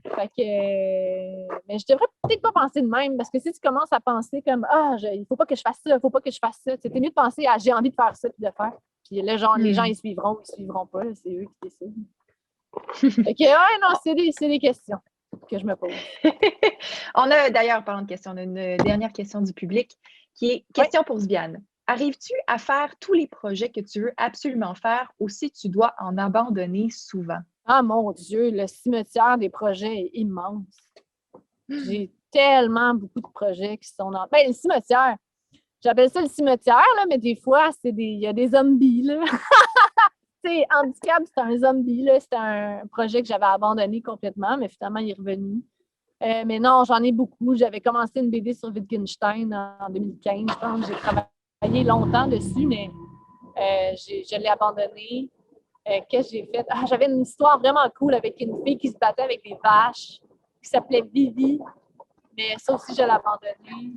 Fait que, mais je devrais peut-être pas penser de même, parce que si tu commences à penser comme il faut pas que je fasse ça, il faut pas que je fasse ça, c'est mieux de penser à j'ai envie de faire ça puis de faire. Puis là, les gens ils suivront pas, là, c'est eux qui décident. Fait que, non, c'est des questions que je me pose. On a d'ailleurs, parlant de questions, on a une dernière question du public qui est question pour Sbiane. Arrives-tu à faire tous les projets que tu veux absolument faire ou si tu dois en abandonner souvent? Ah mon Dieu, le cimetière des projets est immense. J'ai tellement beaucoup de projets qui sont dans... Ben, le cimetière, j'appelle ça le cimetière, là, mais des fois, il y a des zombies, là. C'est Handicap, c'est un zombie, là. C'était un projet que j'avais abandonné complètement, mais finalement, il est revenu. Mais non, j'en ai beaucoup. J'avais commencé une BD sur Wittgenstein en 2015, je pense. J'ai travaillé longtemps dessus, mais je l'ai abandonné. Qu'est-ce que j'ai fait? J'avais une histoire vraiment cool avec une fille qui se battait avec des vaches, qui s'appelait Vivi, mais ça aussi, je l'ai abandonné.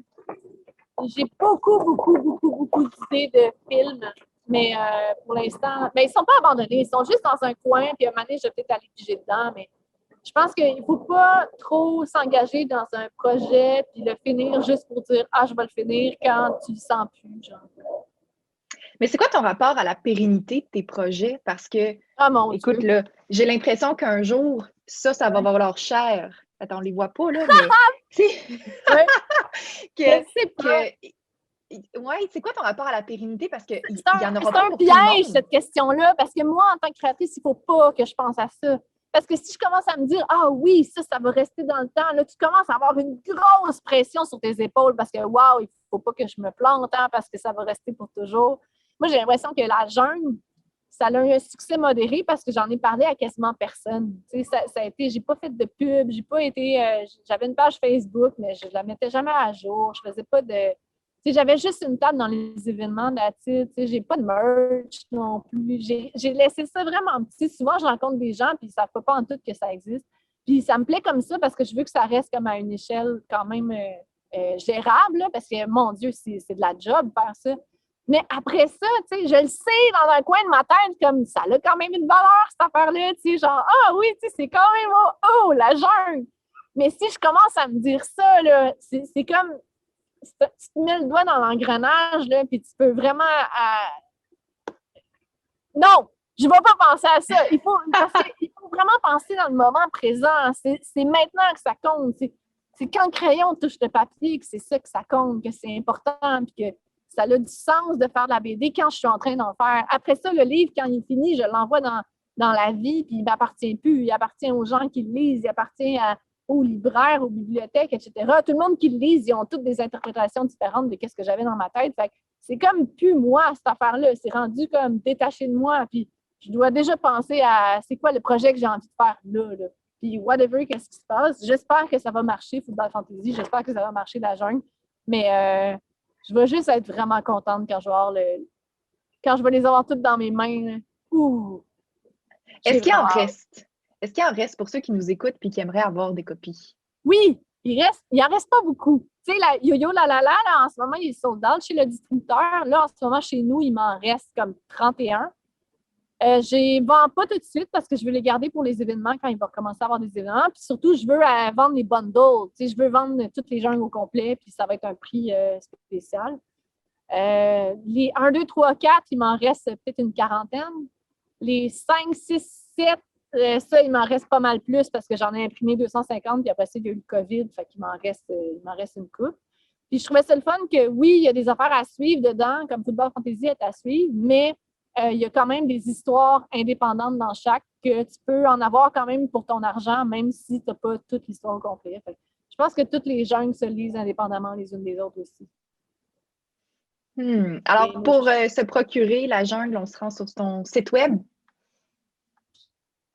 J'ai beaucoup d'idées de films, mais pour l'instant, ils ne sont pas abandonnés, ils sont juste dans un coin, puis à un moment donné, je vais peut-être aller piger dedans, mais je pense qu'il ne faut pas trop s'engager dans un projet puis le finir juste pour dire « Ah, je vais le finir » quand tu ne le sens plus, genre. Mais c'est quoi ton rapport à la pérennité de tes projets? Parce que, écoute, Dieu. là, j'ai l'impression qu'un jour, ça va valoir cher. Attends, on les voit pas, là, mais... Ouais. Je sais pas. Ouais, c'est quoi ton rapport à la pérennité? Parce qu'il C'est y en un, aura c'est pas un pour tout le piège, monde. cette question-là, parce que moi, en tant que créatrice, il ne faut pas que je pense à ça. Parce que si je commence à me dire, ah oui, ça va rester dans le temps, là, tu commences à avoir une grosse pression sur tes épaules parce que, waouh, il ne faut pas que je me plante, hein, parce que ça va rester pour toujours. Moi, j'ai l'impression que la jungle, ça a eu un succès modéré parce que j'en ai parlé à quasiment personne. Tu sais, ça a été, j'ai pas fait de pub, j'ai pas été, j'avais une page Facebook, mais je la mettais jamais à jour. Je faisais pas de, tu sais, j'avais juste une table dans les événements d'attitude. Tu sais, j'ai pas de merch non plus. J'ai laissé ça vraiment petit. Souvent, je rencontre des gens puis ils savent pas en tout que ça existe. Puis ça me plaît comme ça parce que je veux que ça reste comme à une échelle quand même gérable, là, parce que, mon Dieu, c'est de la job faire ça. Mais après ça, tu sais, je le sais dans un coin de ma tête, comme ça a quand même une valeur, cette affaire-là, tu sais, genre, ah oui, tu sais, c'est quand même, oh, la jungle. Mais si je commence à me dire ça, là, c'est comme, tu te mets le doigt dans l'engrenage, là, puis tu peux vraiment... Non, je ne vais pas penser à ça. Il faut vraiment penser dans le moment présent. C'est maintenant que ça compte. C'est quand le crayon touche le papier que c'est ça que ça compte, que c'est important, puis que ça a du sens de faire de la BD quand je suis en train d'en faire. Après ça, le livre, quand il est fini, je l'envoie dans la vie, puis il ne m'appartient plus. Il appartient aux gens qui le lisent, il appartient aux libraires, aux bibliothèques, etc. Tout le monde qui le lise, ils ont toutes des interprétations différentes de ce que j'avais dans ma tête. Fait que c'est comme plus moi, cette affaire-là. C'est rendu comme détaché de moi. Puis je dois déjà penser à c'est quoi le projet que j'ai envie de faire là. Puis whatever, qu'est-ce qui se passe. J'espère que ça va marcher, Football Fantasy. J'espère que ça va marcher, la jungle. Mais je vais juste être vraiment contente quand quand je vais les avoir toutes dans mes mains. Ouh! Est-ce qu'il en reste? Est-ce qu'il en reste pour ceux qui nous écoutent et qui aimeraient avoir des copies? Oui, il en reste pas beaucoup. Tu sais, la Yo-Yo La La La, là, en ce moment, il est sold out chez le distributeur. Là, en ce moment, chez nous, il m'en reste comme 31. Je ne vends pas tout de suite parce que je veux les garder pour les événements quand il va commencer à avoir des événements. Puis surtout, je veux vendre les bundles. Tu sais, je veux vendre toutes les jungles au complet, puis ça va être un prix spécial. Les 1, 2, 3, 4, il m'en reste peut-être une quarantaine. Les 5, 6, 7, ça, il m'en reste pas mal plus parce que j'en ai imprimé 250, puis après ça, il y a eu le COVID, fait qu'il m'en reste une coupe. Puis je trouvais ça le fun que, oui, il y a des affaires à suivre dedans, comme Football Fantasy est à suivre, mais il y a quand même des histoires indépendantes dans chaque que tu peux en avoir quand même pour ton argent, même si tu n'as pas toute l'histoire au complet. Fait que je pense que toutes les jungles se lisent indépendamment les unes des autres aussi. Alors, pour se procurer la jungle, on se rend sur ton site web.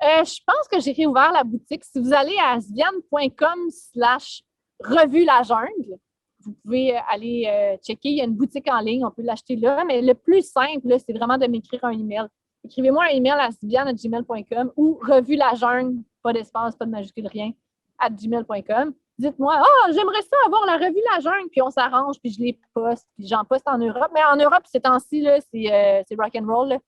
Je pense que j'ai réouvert la boutique. Si vous allez à sviane.com/revue la jungle, vous pouvez aller checker. Il y a une boutique en ligne, on peut l'acheter là. Mais le plus simple, là, c'est vraiment de m'écrire un email. Écrivez-moi un email à sviane@gmail.com ou revue la jungle, pas d'espace, pas de majuscule, rien, @gmail.com. Dites-moi, j'aimerais ça avoir la revue La Jungle, puis on s'arrange, puis je les poste, puis j'en poste en Europe. Mais en Europe, ces temps-ci, là, c'est rock'n'roll, là.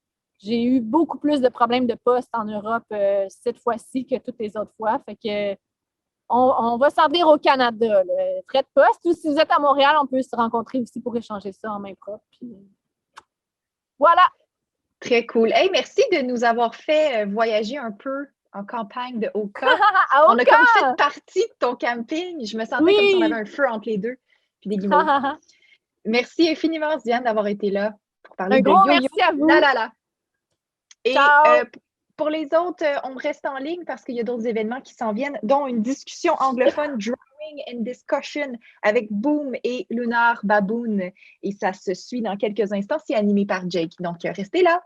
J'ai eu beaucoup plus de problèmes de poste en Europe cette fois-ci que toutes les autres fois. Fait que on va s'en venir au Canada. Là. Frais de poste, ou si vous êtes à Montréal, on peut se rencontrer aussi pour échanger ça en main propre. Puis... Voilà! Très cool. Hey, merci de nous avoir fait voyager un peu en campagne de Oka. On a comme fait partie de ton camping. Je me sentais comme si on avait un feu entre les deux. Puis des guimauves. Merci infiniment, Diane, d'avoir été là pour parler de Yo-Yo. Merci à vous. La. Et pour les autres, on reste en ligne parce qu'il y a d'autres événements qui s'en viennent, dont une discussion anglophone, Drawing and Discussion avec Boom et Lunar Baboon. Et ça se suit dans quelques instants. C'est animé par Jake. Donc, restez là.